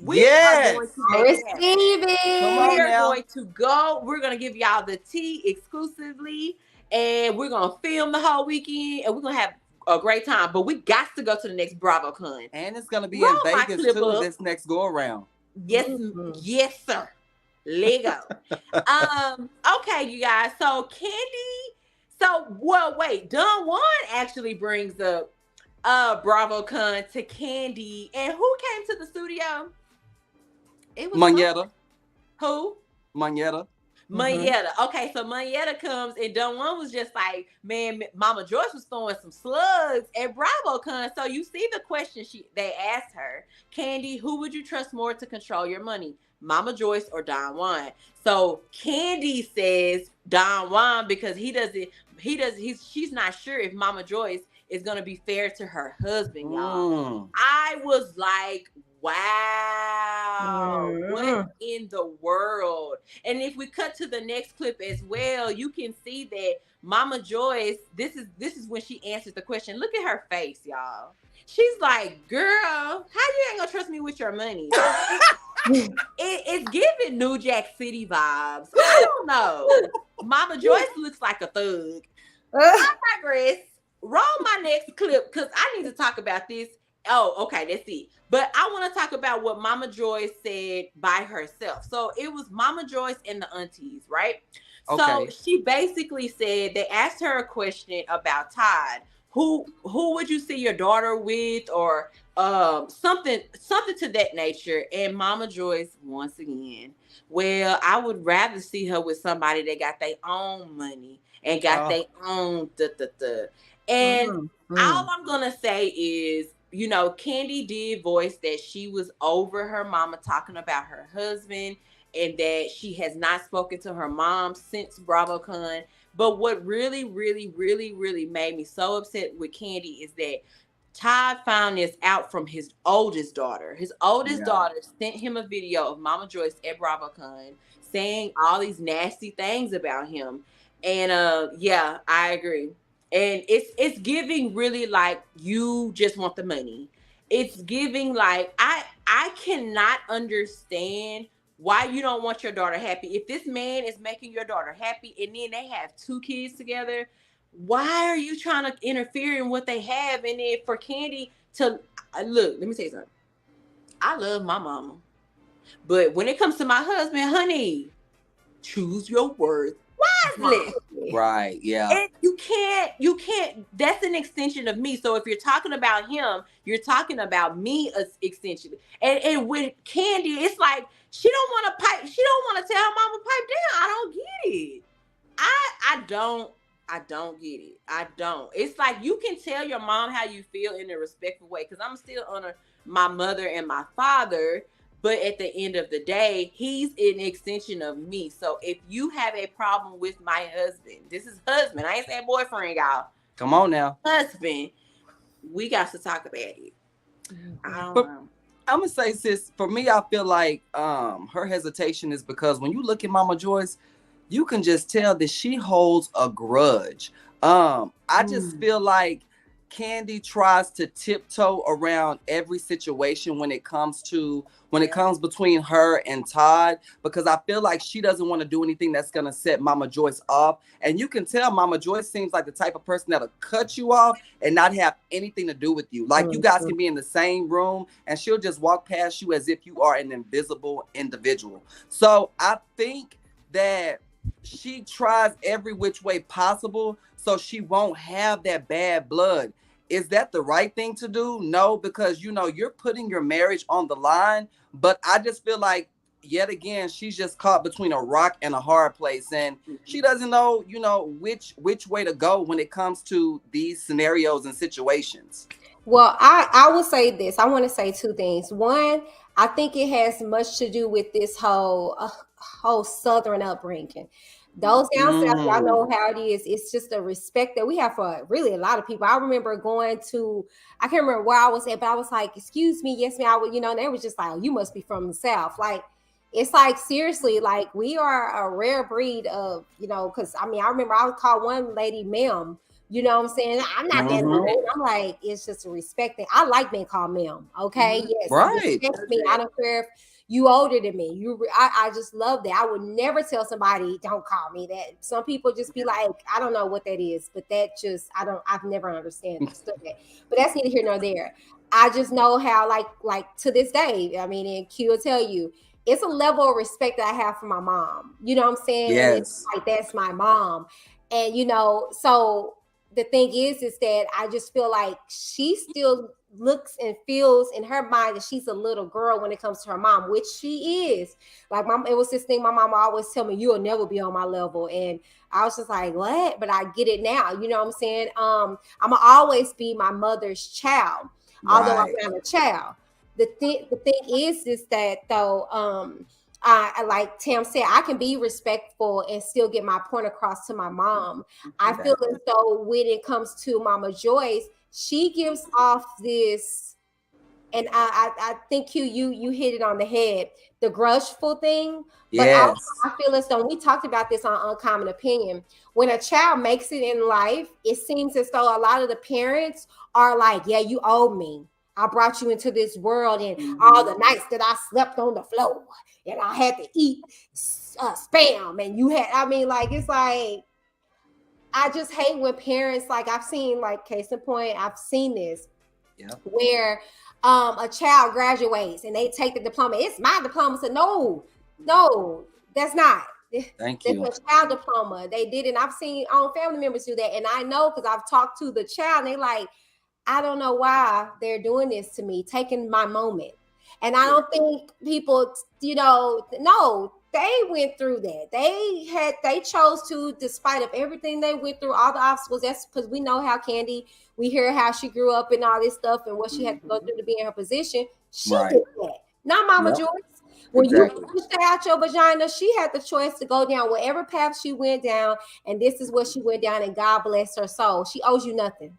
[SPEAKER 2] We are going to
[SPEAKER 1] receive it.
[SPEAKER 2] We are going to go. We're going to give y'all the tea exclusively, and we're going to film the whole weekend, and we're going to have a great time. But we got to go to the next BravoCon.
[SPEAKER 3] And it's going to be in Vegas too, this next go around.
[SPEAKER 2] Yes, yes, sir. Lego. Okay, you guys. So wait. Don Juan actually brings up BravoCon to Kandi, and who came to the studio? It was
[SPEAKER 3] Moneta.
[SPEAKER 2] Who?
[SPEAKER 3] Moneta.
[SPEAKER 2] Moneta. Okay, so Moneta comes, and Don Juan was just like, man, Momma Joyce was throwing some slugs at BravoCon. So you see the question they asked her, Kandi, who would you trust more to control your money, Momma Joyce or Don Juan? So Kandi says Don Juan because she's not sure if Momma Joyce is gonna be fair to her husband, y'all. I was like, wow, what in the world? And if we cut to the next clip as well, you can see that Momma Joyce, this is when she answers the question. Look at her face, y'all. She's like, girl, how you ain't gonna trust me with your money? It's giving New Jack City vibes. I don't know. Momma Joyce looks like a thug. I digress. Roll my next clip because I need to talk about this. Oh, okay, that's it. But I want to talk about what Momma Joyce said by herself. So it was Momma Joyce and the aunties, right? Okay. So she basically said, they asked her a question about Todd. Who would you see your daughter with, or something to that nature? And Momma Joyce, once again, well, I would rather see her with somebody that got their own money and got their own And all I'm gonna say is, you know, Kandi did voice that she was over her mama talking about her husband and that she has not spoken to her mom since BravoCon. But what really, really, really, really made me so upset with Kandi is that Todd found this out from his oldest daughter. His oldest daughter sent him a video of Momma Joyce at BravoCon saying all these nasty things about him. And yeah, I agree. And it's giving really like you just want the money. It's giving like I cannot understand why you don't want your daughter happy. If this man is making your daughter happy and then they have 2 kids together, why are you trying to interfere in what they have? And then for Kandi to look, let me tell you something. I love my mama, but when it comes to my husband, honey, choose your words wisely.
[SPEAKER 3] Right, yeah.
[SPEAKER 2] And you can't, that's an extension of me. So if you're talking about him, you're talking about me as extension. And with Kandi, it's like she don't want to tell her mama pipe down. I don't get it. I don't I don't get it. I don't. It's like you can tell your mom how you feel in a respectful way, because I'm still honor my mother and my father, but at the end of the day, he's an extension of me. So if you have a problem with my husband, this is husband. I ain't saying boyfriend, y'all.
[SPEAKER 3] Come on now.
[SPEAKER 2] Husband, we got to talk about it. I don't know.
[SPEAKER 3] I'm gonna say, sis, for me, I feel like her hesitation is because when you look at Momma Joyce, you can just tell that she holds a grudge. I just feel like Kandi tries to tiptoe around every situation when it comes between her and Todd, because I feel like she doesn't want to do anything that's gonna set Momma Joyce off. And you can tell Momma Joyce seems like the type of person that'll cut you off and not have anything to do with you. Like you guys can be in the same room and she'll just walk past you as if you are an invisible individual. So I think that she tries every which way possible so she won't have that bad blood. Is that the right thing to do? No, because you're putting your marriage on the line. But I just feel like yet again she's just caught between a rock and a hard place, and she doesn't know which way to go when it comes to these scenarios and situations.
[SPEAKER 1] Well, I will say this. I want to say two things. One, I think it has much to do with this whole Southern upbringing. Those down south, y'all know how it is. It's just a respect that we have for really a lot of people. I remember going to, I can't remember where I was at, but I was like, "Excuse me, yes, ma'am." I would, and they was just like, "Oh, you must be from the South." Like, it's like seriously, like we are a rare breed of, because I remember I would call one lady ma'am. You know what I'm saying? I'm not that old. I'm like, it's just a respect thing. I like being called ma'am. Okay, yes,
[SPEAKER 3] right.
[SPEAKER 1] Respect me. I don't care if you older than me. I just love that. I would never tell somebody don't call me that. Some people just be like, I don't know what that is, but that just I've never understood that. But that's neither here nor there. I just know how like to this day. And Q will tell you, it's a level of respect that I have for my mom. You know what I'm saying?
[SPEAKER 3] Yes.
[SPEAKER 1] And it's like that's my mom, and so. The thing is that I just feel like she still looks and feels in her mind that she's a little girl when it comes to her mom, which she is. Like it was this thing my mom always tell me, "You'll never be on my level," and I was just like, "What?" But I get it now. You know what I'm saying? I'm gonna always be my mother's child, although I'm not a child. The thing is that though, like Tam said, I can be respectful and still get my point across to my mom. I feel as though when it comes to Momma Joyce, she gives off this, and I think you hit it on the head, the grudgeful thing. But also I feel as though we talked about this on Uncommon Opinion. When a child makes it in life, it seems as though a lot of the parents are like, "Yeah, you owe me. I brought you into this world, and all the nights that I slept on the floor, and I had to eat spam, and you had." It's like, I just hate when parents, like I've seen, like case in point, I've seen this where a child graduates and they take the diploma. It's my diploma. So no, that's not.
[SPEAKER 3] Thank you.
[SPEAKER 1] That's a child diploma. They did, and I've seen family members do that, and I know because I've talked to the child, and they like, "I don't know why they're doing this to me, taking my moment." And I don't think people, no, they went through that. They chose to, despite of everything they went through, all the obstacles. That's because we know how Kandi, we hear how she grew up and all this stuff and what she had to go through to be in her position. She did that. Not Momma Joyce. When you pushed out your vagina, she had the choice to go down whatever path she went down. And this is what she went down, and God bless her soul. She owes you nothing.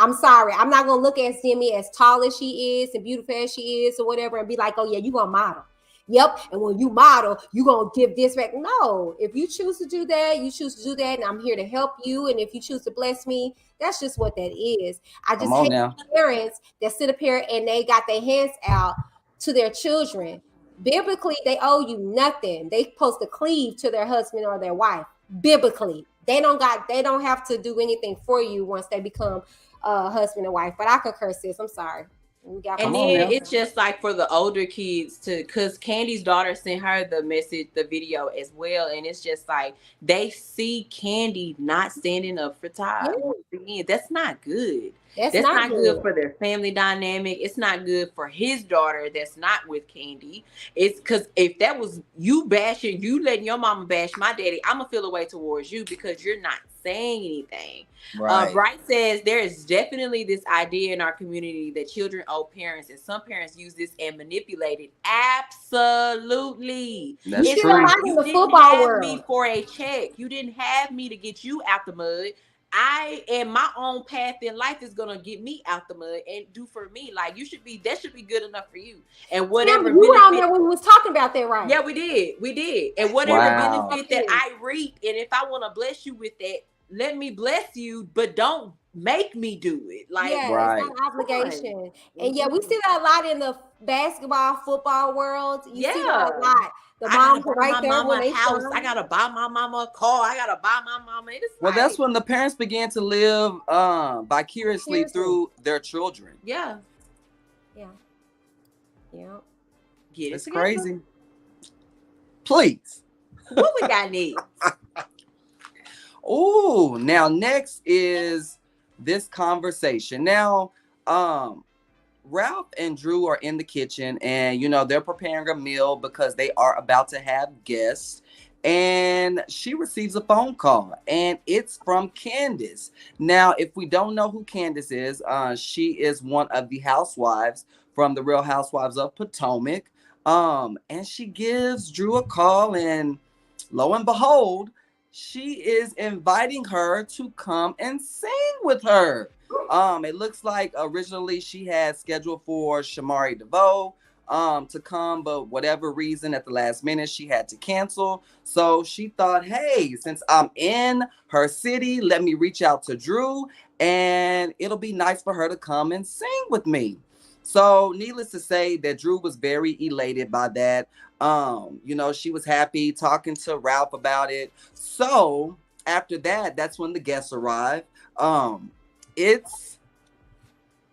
[SPEAKER 1] I'm sorry. I'm not going to look at Demi as tall as she is and beautiful as she is or whatever and be like, "Oh, yeah, you're going to model." Yep. And when you model, you're going to give this back. No. If you choose to do that, you choose to do that. And I'm here to help you. And if you choose to bless me, that's just what that is. I just hate parents that sit up here and they got their hands out to their children. Biblically, they owe you nothing. They supposed to cleave to their husband or their wife. Biblically. They don't have to do anything for you once they become husband and wife. But I concur, sis. I'm sorry.
[SPEAKER 2] And then it's just like for the older kids because Candi's daughter sent her the video as well, and it's just like they see Kandi not standing up for Todd. That's not good.
[SPEAKER 1] That's
[SPEAKER 2] That's
[SPEAKER 1] not
[SPEAKER 2] not good
[SPEAKER 1] good.
[SPEAKER 2] for their family dynamic. It's not good for his daughter that's not with Kandi. It's because if that was you bashing, you letting your mama bash my daddy, I'm gonna feel a way towards you because you're not saying anything.
[SPEAKER 3] Right.
[SPEAKER 2] Bright says there is definitely this idea in our community that children owe parents, and some parents use this and manipulate it. Absolutely.
[SPEAKER 3] That's
[SPEAKER 1] You see
[SPEAKER 3] true.
[SPEAKER 1] a lot in
[SPEAKER 2] You
[SPEAKER 1] the
[SPEAKER 2] didn't
[SPEAKER 1] football
[SPEAKER 2] have
[SPEAKER 1] world.
[SPEAKER 2] me for a check. You didn't have me to get you out the mud. I and my own path in life is gonna get me out the mud and do for me. Like that should be good enough for you. And whatever
[SPEAKER 1] Tim, you were on
[SPEAKER 2] benefit,
[SPEAKER 1] there when we was talking about that, right?
[SPEAKER 2] yeah, we did. And whatever
[SPEAKER 3] Wow.
[SPEAKER 2] benefit that I reap, and if I want to bless you with that, let me bless you, but don't make me do it. Like,
[SPEAKER 1] Yeah,
[SPEAKER 3] Right.
[SPEAKER 1] it's not an obligation. And yeah, we see that a lot in the basketball, football world. You see that a lot. The
[SPEAKER 2] I gotta
[SPEAKER 1] moms
[SPEAKER 2] buy
[SPEAKER 1] are right
[SPEAKER 2] my
[SPEAKER 1] there
[SPEAKER 2] mama
[SPEAKER 1] when
[SPEAKER 2] a
[SPEAKER 1] they
[SPEAKER 2] house.
[SPEAKER 1] come.
[SPEAKER 2] I gotta buy my mama a car. I gotta buy my mama. It's
[SPEAKER 3] Well,
[SPEAKER 2] like,
[SPEAKER 3] that's when the parents began to live vicariously through their children.
[SPEAKER 2] yeah. Get it
[SPEAKER 3] It's
[SPEAKER 2] together.
[SPEAKER 3] crazy. Please.
[SPEAKER 2] What we got next?
[SPEAKER 3] Oh, now next is this conversation. Now, Ralph and Drew are in the kitchen and, they're preparing a meal because they are about to have guests. And she receives a phone call and it's from Candiace. Now, if we don't know who Candiace is, she is one of the housewives from the Real Housewives of Potomac. And she gives Drew a call and lo and behold, she is inviting her to come and sing with her. It looks like originally she had scheduled for Shamari DeVoe to come, but whatever reason at the last minute she had to cancel. So she thought, hey, since I'm in her city, let me reach out to Drew and it'll be nice for her to come and sing with me. So needless to say that Drew was very elated by that. She was happy talking to Ralph about it. So after that, that's when the guests arrived. It's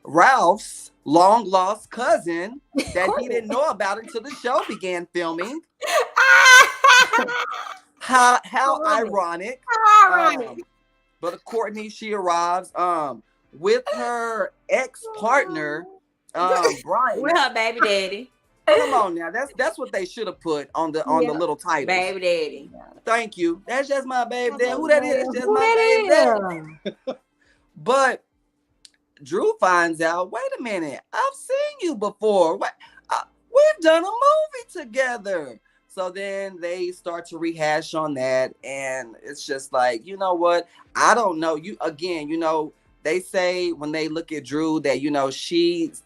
[SPEAKER 3] Ralph's long lost cousin that he didn't know about until the show began filming. How ironic. But Courtney, she arrives with her ex-partner, Brian.
[SPEAKER 2] With her baby daddy.
[SPEAKER 3] Come on now, that's what they should have put on the little title.
[SPEAKER 2] Baby daddy.
[SPEAKER 3] Thank you. That's just my baby daddy. Who that is? That's just my baby daddy. But Drew finds out, wait a minute, I've seen you before. We've done a movie together. So then they start to rehash on that. And it's just like, you know what? I don't know. They say when they look at Drew that, she's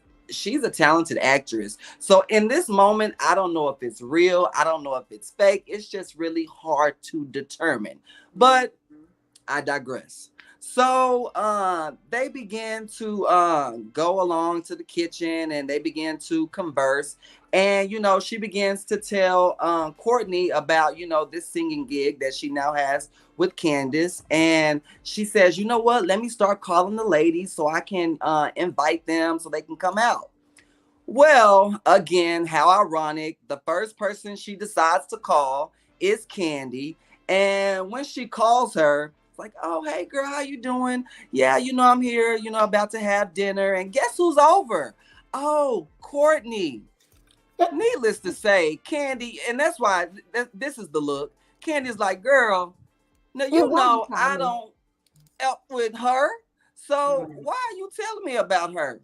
[SPEAKER 3] a talented actress. So in this moment, I don't know if it's real. I don't know if it's fake. It's just really hard to determine. But I digress. So they began to go along to the kitchen and they began to converse. And, she begins to tell Courtney about, this singing gig that she now has with Candiace. And she says, you know what? Let me start calling the ladies so I can invite them so they can come out. Well, again, how ironic. The first person she decides to call is Kandi. And when she calls her, like, oh, hey, girl, how you doing? Yeah, I'm here, about to have dinner. And guess who's over? Oh, Courtney. Needless to say, Kandi, and that's why this is the look. Candy's like, girl, now I don't help with her. So why are you telling me about her?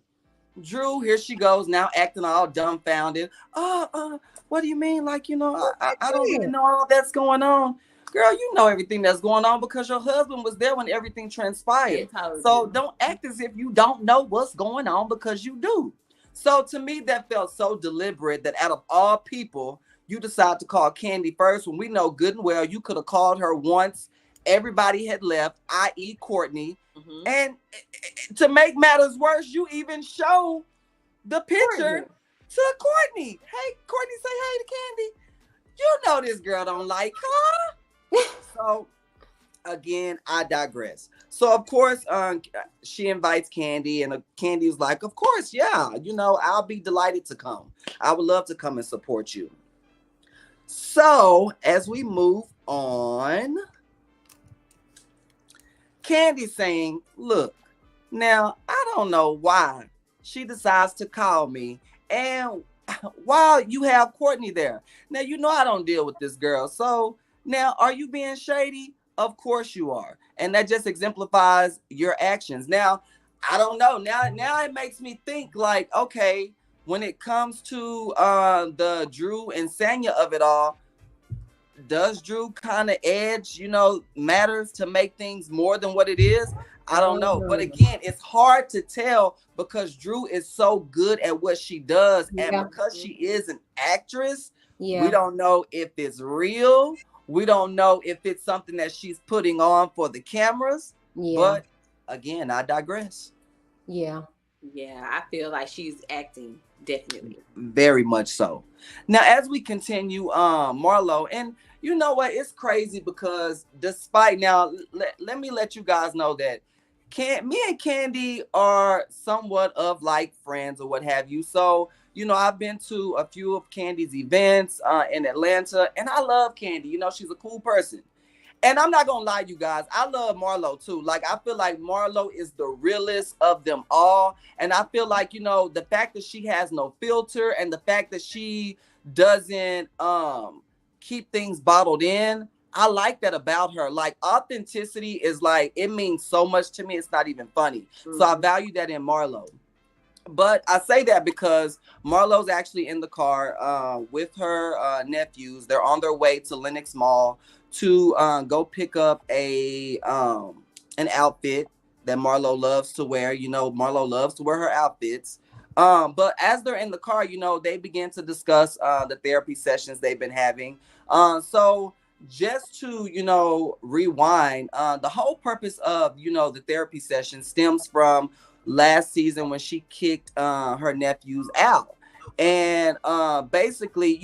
[SPEAKER 3] Drew, here she goes, now acting all dumbfounded. What do you mean? Like, I don't even know all that's going on. Girl, you know everything that's going on because your husband was there when everything transpired. So don't act as if you don't know what's going on because you do. So to me, that felt so deliberate that out of all people, you decide to call Kandi first when we know good and well you could have called her once everybody had left, i.e. Courtney. Mm-hmm. And to make matters worse, you even show the picture to Courtney. Hey, Courtney, say hey to Kandi. You know this girl don't like her. So again, I digress. So of course, she invites Kandi, and Kandi was like, "Of course, yeah. I'll be delighted to come. I would love to come and support you." So as we move on, Kandi saying, "Look, Now, I don't know why she decides to call me, and while you have Courtney there. Now, you know I don't deal with this girl. So now, are you being shady? Of course you are. And that just exemplifies your actions. Now, I don't know. Now it makes me think like, okay, when it comes to the Drew and Sanya of it all, does Drew kind of edge, matters to make things more than what it is? I don't know. But again, it's hard to tell because Drew is so good at what she does. And because she is an actress, we don't know if it's real. We don't know if it's something that she's putting on for the cameras. But again, I digress.
[SPEAKER 2] Yeah, I feel like she's acting, definitely.
[SPEAKER 3] Very much so. Now, as we continue, Marlo, and you know what? It's crazy because despite now, let me let you guys know that me and Kandi are somewhat of like friends or what have you. So, I've been to a few of Kandi's events in Atlanta, and I love Kandi. She's a cool person. And I'm not gonna lie, you guys, I love Marlo too. Like, I feel like Marlo is the realest of them all. And I feel like, the fact that she has no filter and the fact that she doesn't keep things bottled in, I like that about her. Like, authenticity is like, it means so much to me, it's not even funny. So I value that in Marlo. But I say that because Marlo's actually in the car with her nephews. They're on their way to Lenox Mall to go pick up an outfit that Marlo loves to wear. Marlo loves to wear her outfits. But as they're in the car, they begin to discuss the therapy sessions they've been having. So just to, rewind, the whole purpose of, the therapy session stems from last season when she kicked her nephews out. And basically,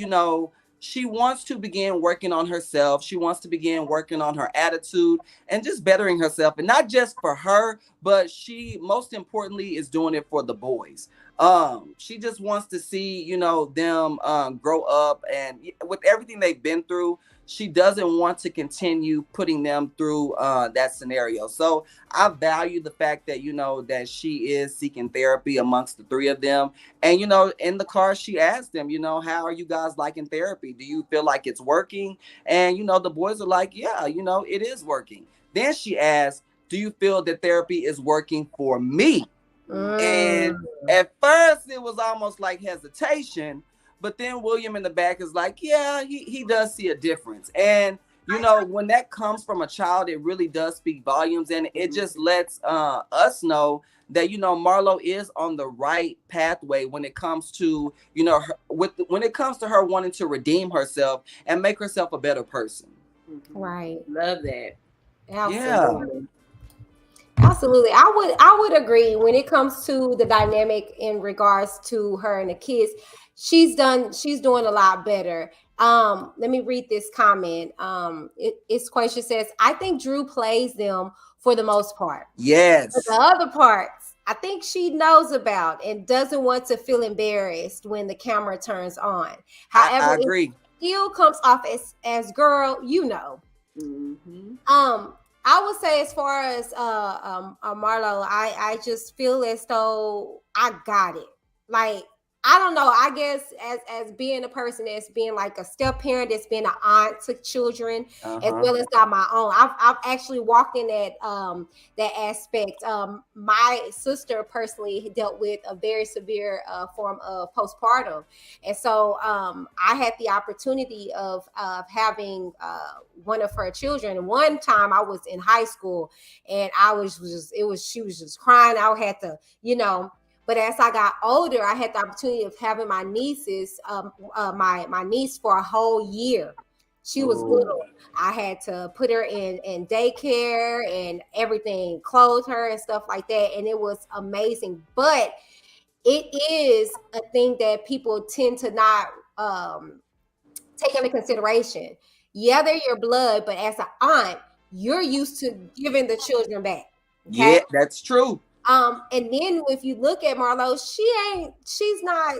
[SPEAKER 3] she wants to begin working on herself. She wants to begin working on her attitude and just bettering herself. And not just for her, but she most importantly is doing it for the boys. She just wants to see, them grow up, and with everything they've been through, she doesn't want to continue putting them through that scenario. So I value the fact that, that she is seeking therapy amongst the three of them. And, in the car, she asked them, how are you guys liking therapy? Do you feel like it's working? And, the boys are like, yeah, it is working. Then she asked, do you feel that therapy is working for me? And at first it was almost like hesitation. But then William in the back is like, yeah, he does see a difference. And, when that comes from a child, it really does speak volumes. And it just lets us know that, Marlo is on the right pathway when it comes to, when it comes to her wanting to redeem herself and make herself a better person.
[SPEAKER 1] Right.
[SPEAKER 2] Love that.
[SPEAKER 1] Absolutely. Yeah. Absolutely. I would agree when it comes to the dynamic in regards to her and the kids. She's doing a lot better. Let me read this comment. It's question says, I think Drew plays them for the most part.
[SPEAKER 3] Yes.
[SPEAKER 1] But the other parts, I think she knows about and doesn't want to feel embarrassed when the camera turns on. However,
[SPEAKER 3] I agree.
[SPEAKER 1] It still comes off as girl, I would say as far as Marlo, I just feel as though I got it. Like, I don't know. I guess as being a person that's being like a step parent, that's being an aunt to children, as well as got my own. I've actually walked in that aspect. My sister personally dealt with a very severe form of postpartum, and so I had the opportunity of having one of her children. And one time I was in high school, and she was just crying. I had to, But as I got older, I had the opportunity of having my nieces, my niece for a whole year. She was little. I had to put her in daycare and everything, clothe her and stuff like that. And it was amazing. But it is a thing that people tend to not take into consideration. Yeah, they're your blood, but as an aunt, you're used to giving the children back.
[SPEAKER 3] Okay? Yeah, that's true.
[SPEAKER 1] And then if you look at Marlo, she's not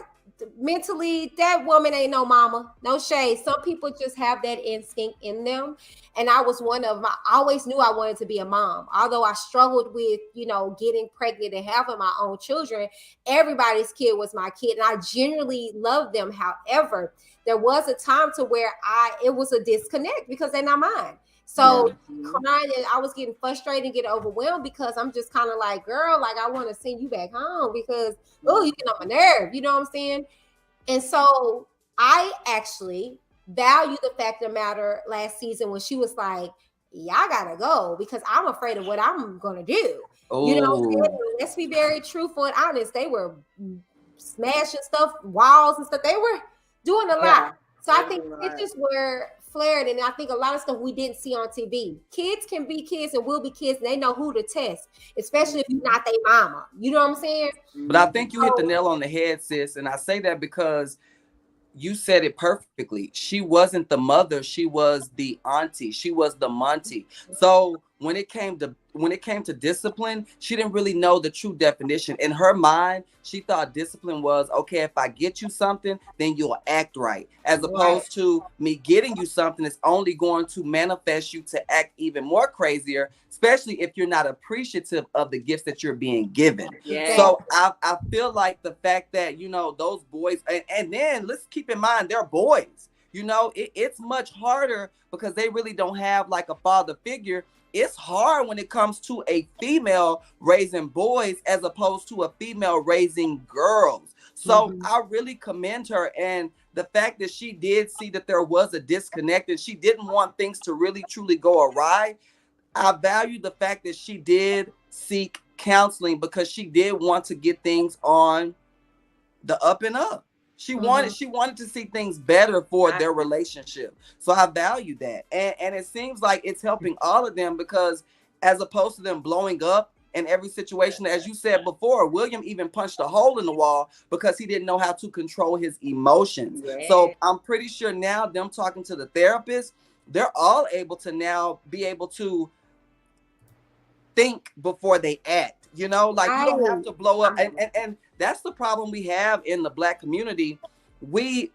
[SPEAKER 1] mentally, that woman ain't no mama. No shade. Some people just have that instinct in them. And I was one of them. I always knew I wanted to be a mom. Although I struggled with, getting pregnant and having my own children, everybody's kid was my kid. And I genuinely loved them. However, there was a time to where it was a disconnect because they're not mine. So crying, and I was getting frustrated and getting overwhelmed because I'm just kind of like, girl, like I want to send you back home because, you get on my nerve. You know what I'm saying? And so I actually value the fact of the matter last season when she was like, y'all gotta go because I'm afraid of what I'm gonna do. You know what I'm saying? Let's be very truthful and honest. They were smashing stuff, walls and stuff. They were doing a lot. So I think pictures were flared, and I think a lot of stuff we didn't see on TV. Kids can be kids and will be kids, and they know who to test, especially if you're not their mama. You know what I'm saying?
[SPEAKER 3] But I think you hit the nail on the head, sis. And I say that because you said it perfectly. She wasn't the mother. She was the auntie. She was the Monty. So when it came to discipline, she didn't really know the true definition. In her mind, she thought discipline was, okay, if I get you something, then you'll act right. As opposed to me getting you something, it's only going to manifest you to act even more crazier, especially if you're not appreciative of the gifts that you're being given.
[SPEAKER 2] Yeah.
[SPEAKER 3] So I feel like the fact that, those boys, and then let's keep in mind, they're boys. It's much harder because they really don't have like a father figure. It's hard when it comes to a female raising boys as opposed to a female raising girls. So I really commend her. And the fact that she did see that there was a disconnect and she didn't want things to really truly go awry. I value the fact that she did seek counseling because she did want to get things on the up and up. She wanted to see things better for their relationship. So I value that. And it seems like it's helping all of them because as opposed to them blowing up in every situation, as you said before, William even punched a hole in the wall because he didn't know how to control his emotions. Yeah. So I'm pretty sure now them talking to the therapist, they're all able to now be able to think before they act. You don't have to blow up. And that's the problem we have in the Black community. We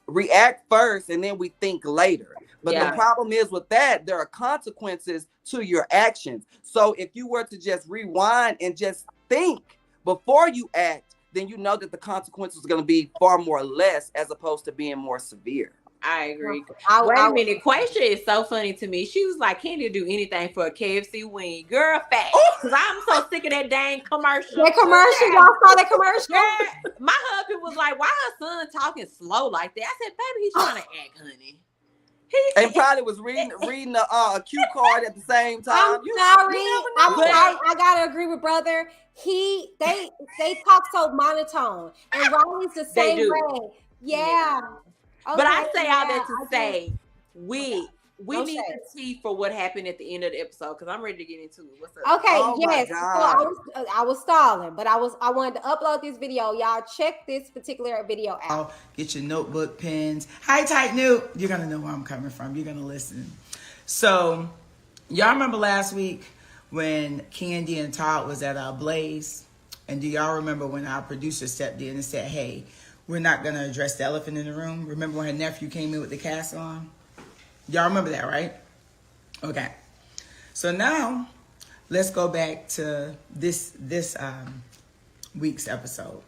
[SPEAKER 3] react first and then we think later. But the problem is with that, there are consequences to your actions. So if you were to just rewind and just think before you act, then you know that the consequences are going to be far more less as opposed to being more severe.
[SPEAKER 2] I agree. Wait a minute. Quaysha is so funny to me. She was like, Kandi will do anything for a KFC wing. Girl, fat. Because I'm so sick of that dang commercial.
[SPEAKER 1] That commercial? Y'all saw that commercial?
[SPEAKER 2] Yeah. My husband was like, why her son talking slow like that? I said, baby, he's trying to act, honey.
[SPEAKER 3] And probably was reading a cue card at the same time.
[SPEAKER 1] I'm sorry. I gotta agree with brother. They talk so monotone. And Riley's the same way. Yeah.
[SPEAKER 2] Okay, but I say all that to say we need the tea for what happened at the end of the episode because I'm ready to get into it. What's up?
[SPEAKER 1] Okay, yes. So I was stalling, but I wanted to upload this video. Y'all check this particular video out.
[SPEAKER 6] Get your notebook, pens. Hi, tight Newt. You're gonna know where I'm coming from. You're gonna listen. So, y'all remember last week when Kandi and Todd was at Blaze, and do y'all remember when our producer stepped in and said, "Hey, we're not going to address the elephant in the room"? Remember when her nephew came in with the cast on? Y'all remember that, right? Okay. So now, let's go back to this week's episode.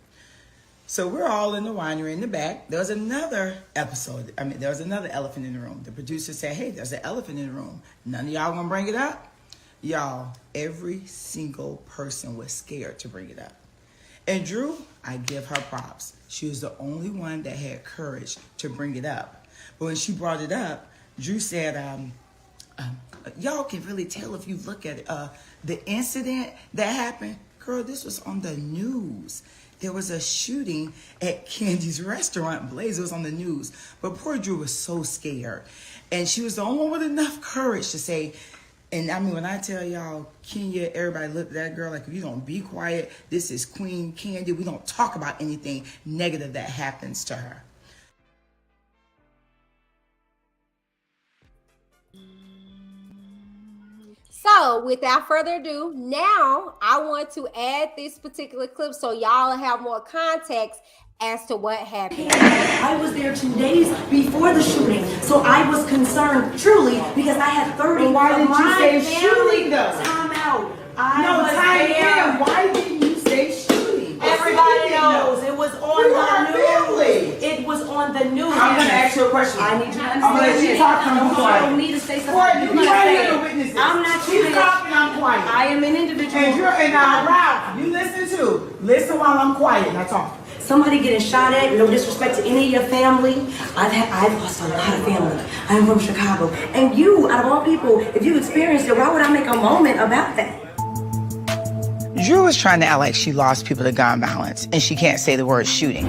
[SPEAKER 6] So we're all in the winery in the back. There was another episode. There was another elephant in the room. The producer said, "Hey, there's an elephant in the room. None of y'all going to bring it up?" Y'all, every single person was scared to bring it up. And Drew, I give her props. She was the only one that had courage to bring it up. But when she brought it up, Drew said, y'all can really tell if you look at it. The incident that happened, girl, this was on the news. There was a shooting at Candi's restaurant, Blaze. It was on the news. But poor Drew was so scared. And she was the only one with enough courage to say, and when I tell y'all, Kenya, everybody looked at that girl like, if you don't be quiet, this is Queen Kandi. We don't talk about anything negative that happens to her.
[SPEAKER 1] So without further ado, now I want to add this particular clip so y'all have more context as to what happened.
[SPEAKER 7] I was there 2 days before the shooting, so I was concerned truly because I had 30
[SPEAKER 6] Well, why
[SPEAKER 7] of
[SPEAKER 6] didn't you
[SPEAKER 7] my
[SPEAKER 6] say
[SPEAKER 7] family.
[SPEAKER 6] shooting though?
[SPEAKER 7] Time out.
[SPEAKER 6] No,
[SPEAKER 7] I was
[SPEAKER 6] time
[SPEAKER 7] there.
[SPEAKER 6] in. Why didn't you say shooting?
[SPEAKER 7] Everybody knows it was on
[SPEAKER 6] You
[SPEAKER 7] the
[SPEAKER 6] are
[SPEAKER 7] news.
[SPEAKER 6] family.
[SPEAKER 7] It was on the news.
[SPEAKER 6] I'm gonna ask you a question.
[SPEAKER 7] I need you to understand.
[SPEAKER 6] I'm gonna let you talk. I'm
[SPEAKER 7] I
[SPEAKER 6] quiet.
[SPEAKER 7] don't need to say something.
[SPEAKER 6] Quiet.
[SPEAKER 7] You
[SPEAKER 6] You
[SPEAKER 7] gotta
[SPEAKER 6] right
[SPEAKER 7] say
[SPEAKER 6] here to
[SPEAKER 7] it.
[SPEAKER 6] witness this.
[SPEAKER 7] I'm not
[SPEAKER 6] She's
[SPEAKER 7] you.
[SPEAKER 6] talking. I'm quiet.
[SPEAKER 7] I am an individual.
[SPEAKER 6] And you're and Ralph. You listen too. Listen while I'm quiet and I talk.
[SPEAKER 7] Somebody getting shot at, no disrespect to any of your family. I've lost a lot of family. I'm from Chicago. And you, out of all people, if you experienced it, why would I make a moment about that?
[SPEAKER 6] Drew was trying to act like she lost people to gun violence and she can't say the word shooting.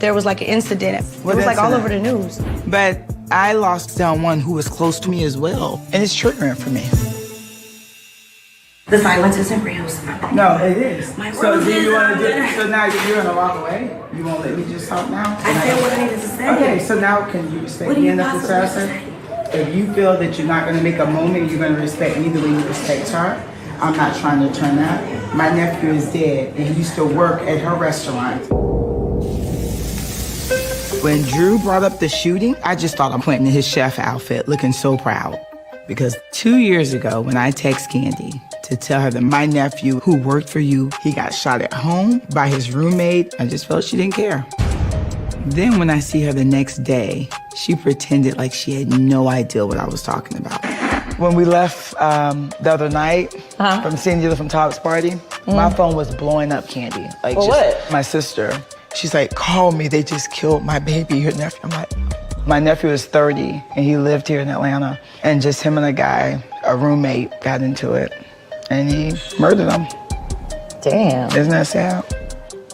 [SPEAKER 7] There was like an incident.
[SPEAKER 6] What
[SPEAKER 7] it was like all
[SPEAKER 6] incident?
[SPEAKER 7] over the news.
[SPEAKER 6] But I lost someone who was close to me as well. And it's triggering for me.
[SPEAKER 7] The violence isn't real.
[SPEAKER 6] No, it is.
[SPEAKER 7] My
[SPEAKER 6] So
[SPEAKER 7] world
[SPEAKER 6] do you
[SPEAKER 7] is
[SPEAKER 6] want to
[SPEAKER 7] under-
[SPEAKER 6] do? So now you're gonna walk away? You won't let me just talk now?
[SPEAKER 7] I said what I needed to say.
[SPEAKER 6] Okay, so now can you respect
[SPEAKER 7] What do
[SPEAKER 6] me
[SPEAKER 7] you
[SPEAKER 6] enough to
[SPEAKER 7] possibly
[SPEAKER 6] say? If you feel that you're not gonna make a moment, you're gonna respect me the way you respect her. I'm not trying to turn that. My nephew is dead and he used to work at her restaurant. When Drew brought up the shooting, I just thought I'm pointing to his chef outfit, looking so proud. Because 2 years ago, when I text Kandi to tell her that my nephew, who worked for you, he got shot at home by his roommate, I just felt she didn't care. Then when I see her the next day, she pretended like she had no idea what I was talking about. When we left the other night from seeing you from Todd's party, my phone was blowing up, Kandi. Like, just my sister. She's like, call me, they just killed my baby, your nephew. I'm like, my nephew is 30 and he lived here in Atlanta. And just him and a guy, a roommate, got into it and he murdered him.
[SPEAKER 8] Damn.
[SPEAKER 6] Isn't that sad?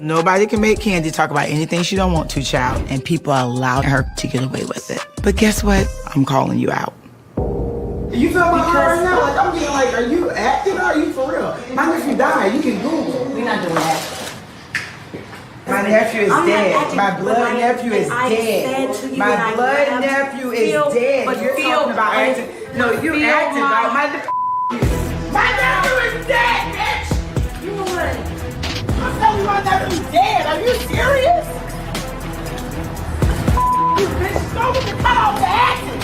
[SPEAKER 6] Nobody can make Kandi talk about anything she don't want to, child, and people allow her to get away with it. But guess what? I'm calling you out. You feel my heart right now? Like, I'm getting like, are you acting or are you for real? My nephew died. You can Google.
[SPEAKER 7] We're not doing that.
[SPEAKER 6] My nephew is
[SPEAKER 7] I'm not
[SPEAKER 6] dead.
[SPEAKER 7] acting,
[SPEAKER 6] My
[SPEAKER 7] but
[SPEAKER 6] blood nephew is
[SPEAKER 7] I
[SPEAKER 6] dead.
[SPEAKER 7] said to you
[SPEAKER 6] My
[SPEAKER 7] that I
[SPEAKER 6] blood
[SPEAKER 7] have
[SPEAKER 6] nephew is
[SPEAKER 7] feel-
[SPEAKER 6] dead.
[SPEAKER 7] but
[SPEAKER 6] You're
[SPEAKER 7] feel-
[SPEAKER 6] talking about acting. No, you're
[SPEAKER 7] feel
[SPEAKER 6] acting about my nephew is dead, bitch!
[SPEAKER 7] You know what?
[SPEAKER 6] I'm telling you, my nephew's dead. Are you serious? You bitch, throw me the cut off the acting.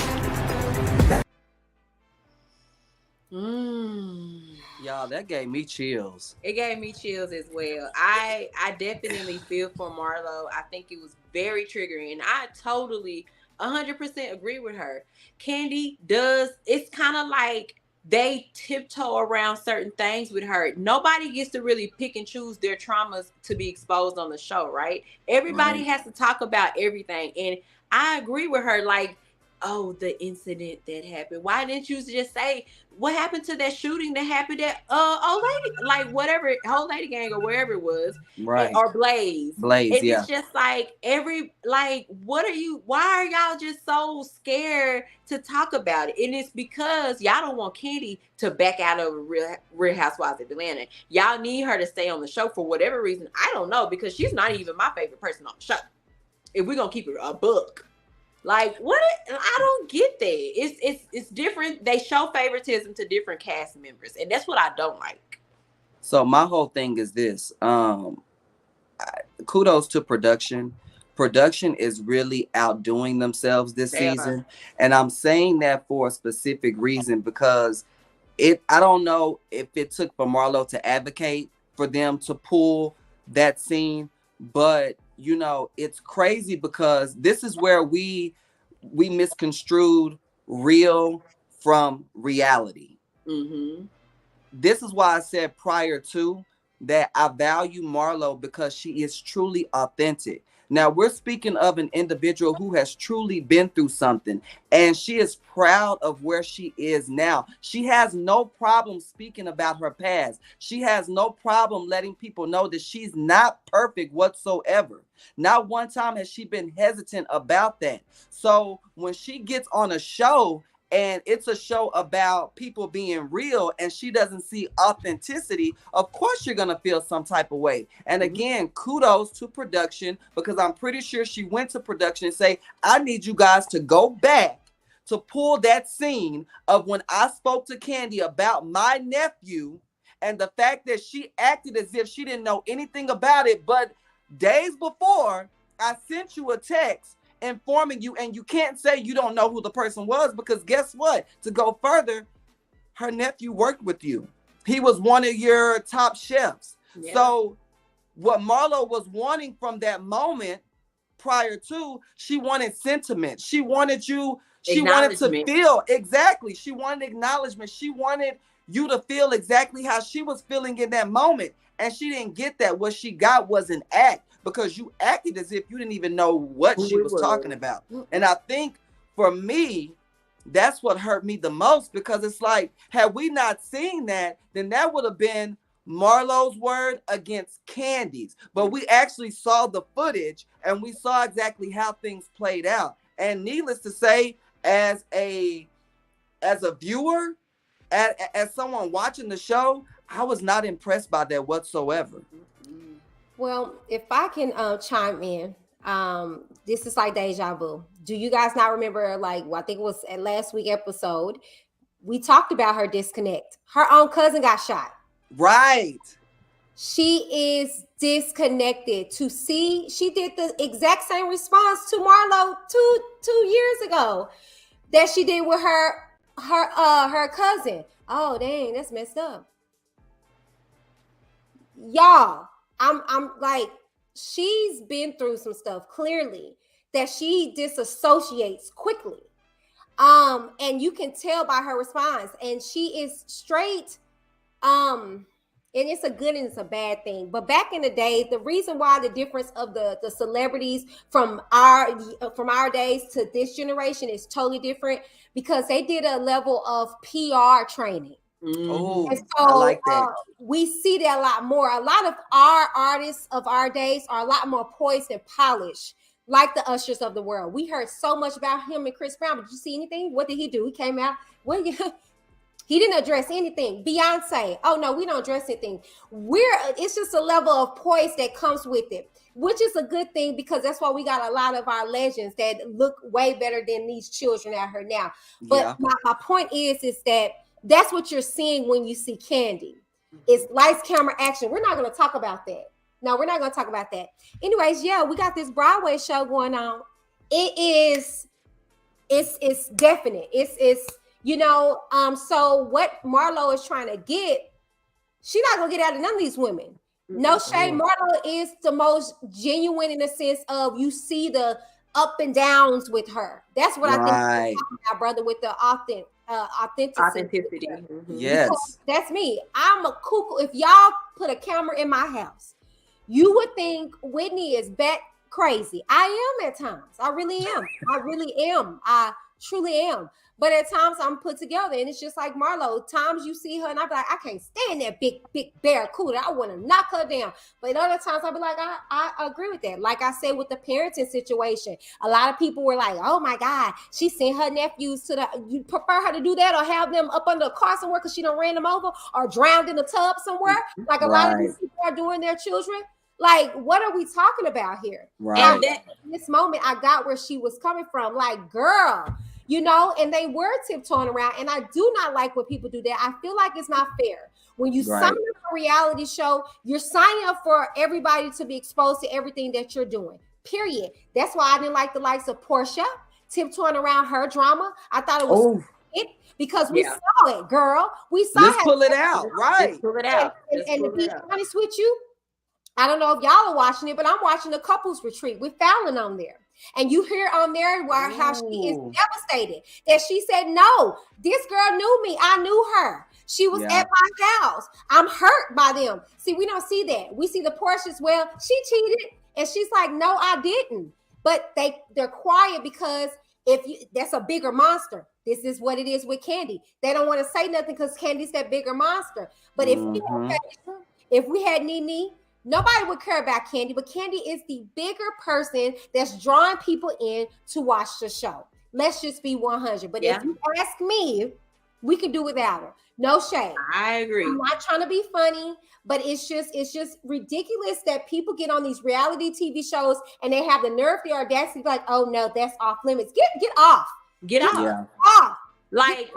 [SPEAKER 3] Y'all, that gave me chills.
[SPEAKER 2] It gave me chills as well. I definitely feel for Marlo. I think it was very triggering. And I totally 100% agree with her. Kandi does, it's kind of like they tiptoe around certain things with her. Nobody gets to really pick and choose their traumas to be exposed on the show, right? Everybody has to talk about everything. And I agree with her, like, oh, the incident that happened. Why didn't you just say what happened to that shooting that happened at old lady, like whatever, whole lady gang or wherever it was,
[SPEAKER 3] Right?
[SPEAKER 2] or Blaze.
[SPEAKER 3] Blaze,
[SPEAKER 2] And
[SPEAKER 3] yeah.
[SPEAKER 2] it's just like what are you? Why are y'all just so scared to talk about it? And it's because y'all don't want Kandi to back out of Real Housewives of Atlanta. Y'all need her to stay on the show for whatever reason. I don't know, because she's not even my favorite person on the show. If we're gonna keep it a book. Like, what? I don't get that. It's different. They show favoritism to different cast members, and that's what I don't like.
[SPEAKER 3] So my whole thing is this. Kudos to production. Production is really outdoing themselves this season. And I'm saying that for a specific reason, because I don't know if it took for Marlo to advocate for them to pull that scene, but you know, it's crazy because this is where we misconstrued real from reality.
[SPEAKER 2] Mm-hmm.
[SPEAKER 3] This is why I said prior to that I value Marlo because she is truly authentic. Now we're speaking of an individual who has truly been through something, and she is proud of where she is now. She has no problem speaking about her past. She has no problem letting people know that she's not perfect whatsoever. Not one time has she been hesitant about that. So when she gets on a show and it's a show about people being real and she doesn't see authenticity, of course you're going to feel some type of way. And again, kudos to production, because I'm pretty sure she went to production and say, I need you guys to go back to pull that scene of when I spoke to Kandi about my nephew and the fact that she acted as if she didn't know anything about it, but days before, I sent you a text informing you, and you can't say you don't know who the person was, because guess what? To go further, her nephew worked with you. He was one of your top chefs. Yeah. So what Marlo was wanting from that moment prior to, she wanted sentiment. She wanted you, she wanted to feel, exactly. She wanted acknowledgement. She wanted you to feel exactly how she was feeling in that moment. And she didn't get that. What she got was an act, because you acted as if you didn't even know what she was talking about. And I think for me, that's what hurt me the most, because it's like, had we not seen that, then that would have been Marlo's word against Kandi's. But we actually saw the footage and we saw exactly how things played out. And needless to say, as a viewer, as someone watching the show, I was not impressed by that whatsoever.
[SPEAKER 1] Well, if I can chime in, this is like deja vu. Do you guys not remember, like, well, I think it was at last week episode, we talked about her disconnect. Her own cousin got shot.
[SPEAKER 3] Right.
[SPEAKER 1] She is disconnected. To see, she did the exact same response to Marlo two years ago that she did with her cousin. Oh, dang, that's messed up. Y'all, I'm like, she's been through some stuff clearly that she disassociates quickly. And you can tell by her response, and she is straight. And it's a good and it's a bad thing. But back in the day, the reason why the difference of the celebrities from our days to this generation is totally different, because they did a level of PR training.
[SPEAKER 3] Oh,
[SPEAKER 1] and so,
[SPEAKER 3] I like that.
[SPEAKER 1] We see that a lot more. A lot of our artists of our days are a lot more poised and polished, like the Ushers of the world. We heard so much about him and Chris Brown, but did you see anything? What did he do? He came out. He didn't address anything. Beyonce, oh no, we don't address anything. It's just a level of poise that comes with it, which is a good thing, because that's why we got a lot of our legends that look way better than these children out here now. But my point is that that's what you're seeing when you see Kandi. It's lights, camera, action. We're not going to talk about that. No, we're not going to talk about that. Anyways, yeah, we got this Broadway show going on. It's definite. It's so what Marlo is trying to get, she's not gonna get out of none of these women. No shade. Marlo is the most genuine, in the sense of, you see the up and downs with her. That's what I think you're talking about, brother, with the authenticity.
[SPEAKER 3] Yes.
[SPEAKER 1] Because that's me. I'm a cuckoo. If y'all put a camera in my house, you would think Whitney is bat crazy. I am at times. I really am. I truly am. But at times I'm put together, and it's just like Marlo. Times you see her and I be like, I can't stand that big barracuda. I want to knock her down. But other times I'll be like, I agree with that. Like I said with the parenting situation, a lot of people were like, oh my God, she sent her nephews to you prefer her to do that, or have them up under a car somewhere because she done ran them over, or drowned in the tub somewhere, like a lot of these people are doing their children. Like, what are we talking about here?
[SPEAKER 3] Right.
[SPEAKER 1] And in this moment, I got where she was coming from. Like, girl, and they were tiptoeing around. And I do not like when people do that. I feel like it's not fair. When you sign up for a reality show, you're signing up for everybody to be exposed to everything that you're doing, period. That's why I didn't like the likes of Portia tiptoeing around her drama. I thought it was because we saw it, girl. We saw
[SPEAKER 3] Let's pull it out. Right.
[SPEAKER 2] Let's pull it out.
[SPEAKER 1] And to be honest with you, I don't know if y'all are watching it, but I'm watching the couples retreat with Fallon on there. And you hear on there how she is devastated, that she said, no, this girl knew me. I knew her. She was at my house. I'm hurt by them. See, we don't see that. We see the Portia's, well, she cheated. And she's like, no, I didn't. But they're quiet because that's a bigger monster. This is what it is with Kandi. They don't want to say nothing because Candi's that bigger monster. But if we had Nene, nobody would care about Kandi, but Kandi is the bigger person that's drawing people in to watch the show. Let's just be 100. But if you ask me, we could do without her. No shade.
[SPEAKER 2] I agree.
[SPEAKER 1] I'm not trying to be funny, but it's just ridiculous that people get on these reality TV shows and they have the nerve, the audacity, like, oh no, that's off limits. Get off.
[SPEAKER 2] Get off.
[SPEAKER 1] Off.
[SPEAKER 2] Like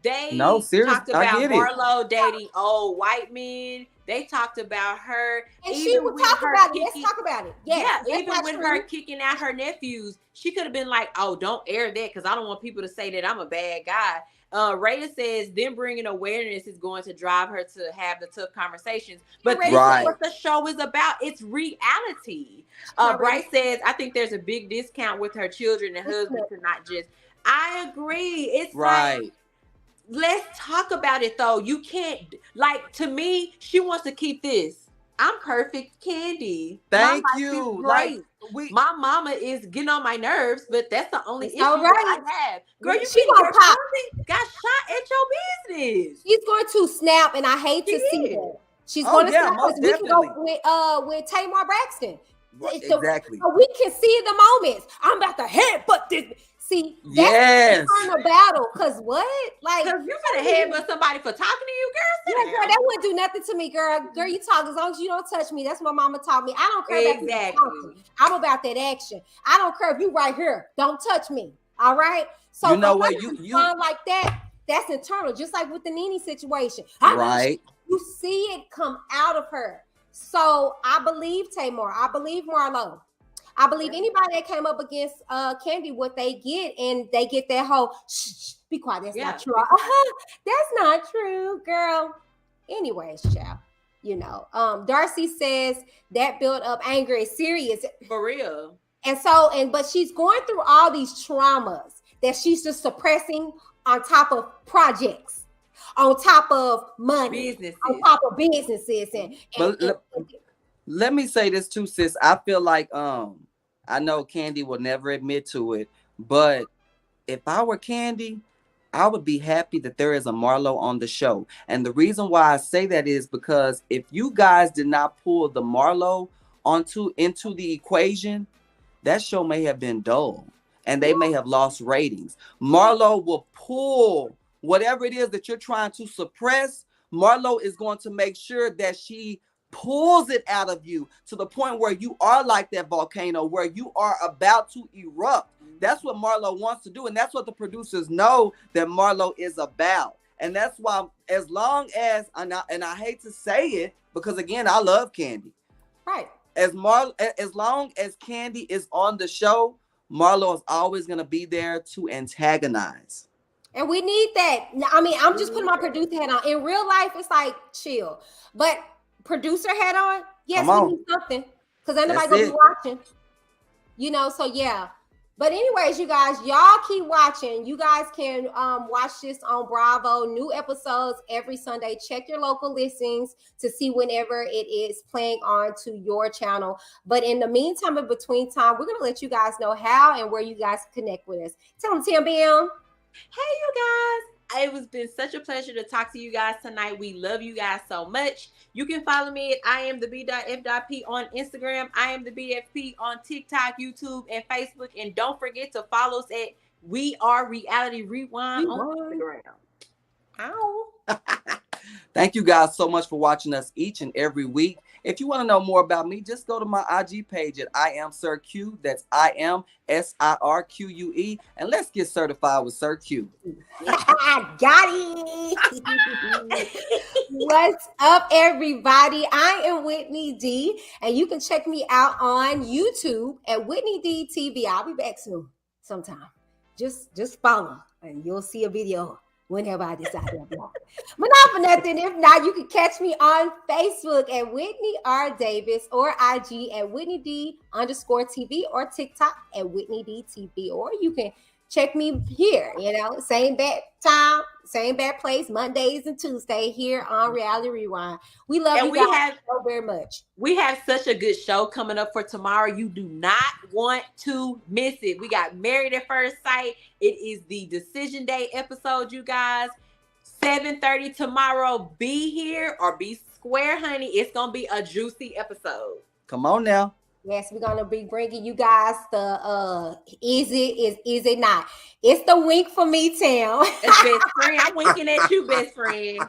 [SPEAKER 2] they
[SPEAKER 3] No, serious.
[SPEAKER 2] talked
[SPEAKER 3] I
[SPEAKER 2] about
[SPEAKER 3] get it.
[SPEAKER 2] Marlo dating old white men. They talked about her.
[SPEAKER 1] And she would talk about it. Let's talk about it. Yes,
[SPEAKER 2] yeah, even with her kicking out her nephews, she could have been like, "Oh, don't air that because I don't want people to say that I'm a bad guy." Raya says, "Then bringing awareness is going to drive her to have the tough conversations." But this is what the show is about. It's reality. Bryce says, "I think there's a big discount with her children and husband to not just." I agree. It's like, let's talk about it though. You can't, like, to me, she wants to keep this. I'm perfect, Kandi.
[SPEAKER 3] Thank you.
[SPEAKER 2] Great. Like, my mama is getting on my nerves, but that's the only issue I have. Girl, you
[SPEAKER 1] she gonna pop.
[SPEAKER 2] Got shot at your business.
[SPEAKER 1] She's going to snap, and I hate to see that. She's going to snap because we can go with Tamar Braxton.
[SPEAKER 3] Exactly.
[SPEAKER 1] So we can see the moments. I'm about to headbutt this. See, that's the battle. Cause what? Like,
[SPEAKER 2] cause you gonna headbutt somebody for talking to you, girl.
[SPEAKER 1] Yeah, girl, that wouldn't do nothing to me, girl. Girl, you talk as long as you don't touch me. That's what Mama taught me. I don't care about you. I'm about that action. I don't care if you right here. Don't touch me. All right. So
[SPEAKER 3] you know what? You
[SPEAKER 1] like that. That's internal, just like with the Nene situation.
[SPEAKER 3] Right.
[SPEAKER 1] You see it come out of her. So I believe Tamar. I believe Marlo. I believe anybody that came up against Kandi, what they get, and they get that whole shh, be quiet. That's not true. That's not true, girl. Anyways, child. You know, Darcy says that built up anger is serious.
[SPEAKER 2] For real.
[SPEAKER 1] And so, but she's going through all these traumas that she's just suppressing on top of projects, on top of money,
[SPEAKER 2] businesses.
[SPEAKER 1] On top of businesses.
[SPEAKER 3] Let me say this too, sis. I feel like I know Kandi will never admit to it, but if I were Kandi, I would be happy that there is a Marlo on the show. And the reason why I say that is because if you guys did not pull the Marlo into the equation, that show may have been dull and they may have lost ratings. Marlo will pull whatever it is that you're trying to suppress. Marlo is going to make sure that she pulls it out of you to the point where you are like that volcano, where you are about to erupt. That's what Marlo wants to do. And that's what the producers know that Marlo is about. And that's why, as long as, and I hate to say it, because again, I love Kandi.
[SPEAKER 1] Right.
[SPEAKER 3] As long as Kandi is on the show, Marlo is always going to be there to antagonize.
[SPEAKER 1] And we need that. I mean, I'm just putting my producer hat on. In real life, it's like chill. But producer hat on, yes, we need something. Because ain't nobody gonna be watching. You know, so yeah. But anyways, you guys, y'all keep watching. You guys can watch this on Bravo. New episodes every Sunday. Check your local listings to see whenever it is playing on to your channel. But in the meantime, in between time, we're going to let you guys know how and where you guys connect with us. Tell them, Tim Bam.
[SPEAKER 2] Hey, you guys. It has been such a pleasure to talk to you guys tonight. We love you guys so much. You can follow me at I am the B.F.P on Instagram. I am the BFP on TikTok, YouTube, and Facebook. And don't forget to follow us at We Are Reality Rewind on Instagram. Ow.
[SPEAKER 3] Thank you guys so much for watching us each and every week. If you want to know more about me, just go to my IG page at I am Sir Q. That's I am SIRQUE. And let's get certified with Sir Q.
[SPEAKER 1] Got it. What's up, everybody? I am Whitney D. And you can check me out on YouTube at Whitney D TV. I'll be back soon sometime. Just follow and you'll see a video whenever I decide to upload. But not for nothing. If not, you can catch me on Facebook at Whitney R. Davis or IG at Whitney D_TV or TikTok at Whitney D TV. Or you can check me here, same bad time, same bad place, Mondays and Tuesdays here on Reality Rewind. We love you guys so very much.
[SPEAKER 2] We have such a good show coming up for tomorrow. You do not want to miss it. We got Married at First Sight. It is the Decision Day episode, you guys. 7:30 tomorrow. Be here or be square, honey. It's going to be a juicy episode.
[SPEAKER 3] Come on now.
[SPEAKER 1] Yes, we're going to be bringing you guys the is it not? It's the wink for me, Tam.
[SPEAKER 2] Best friend. I'm winking at you, best friend.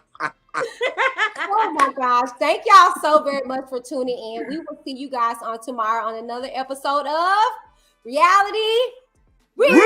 [SPEAKER 1] Oh my gosh. Thank y'all so very much for tuning in. We will see you guys on tomorrow on another episode of Reality
[SPEAKER 6] We won!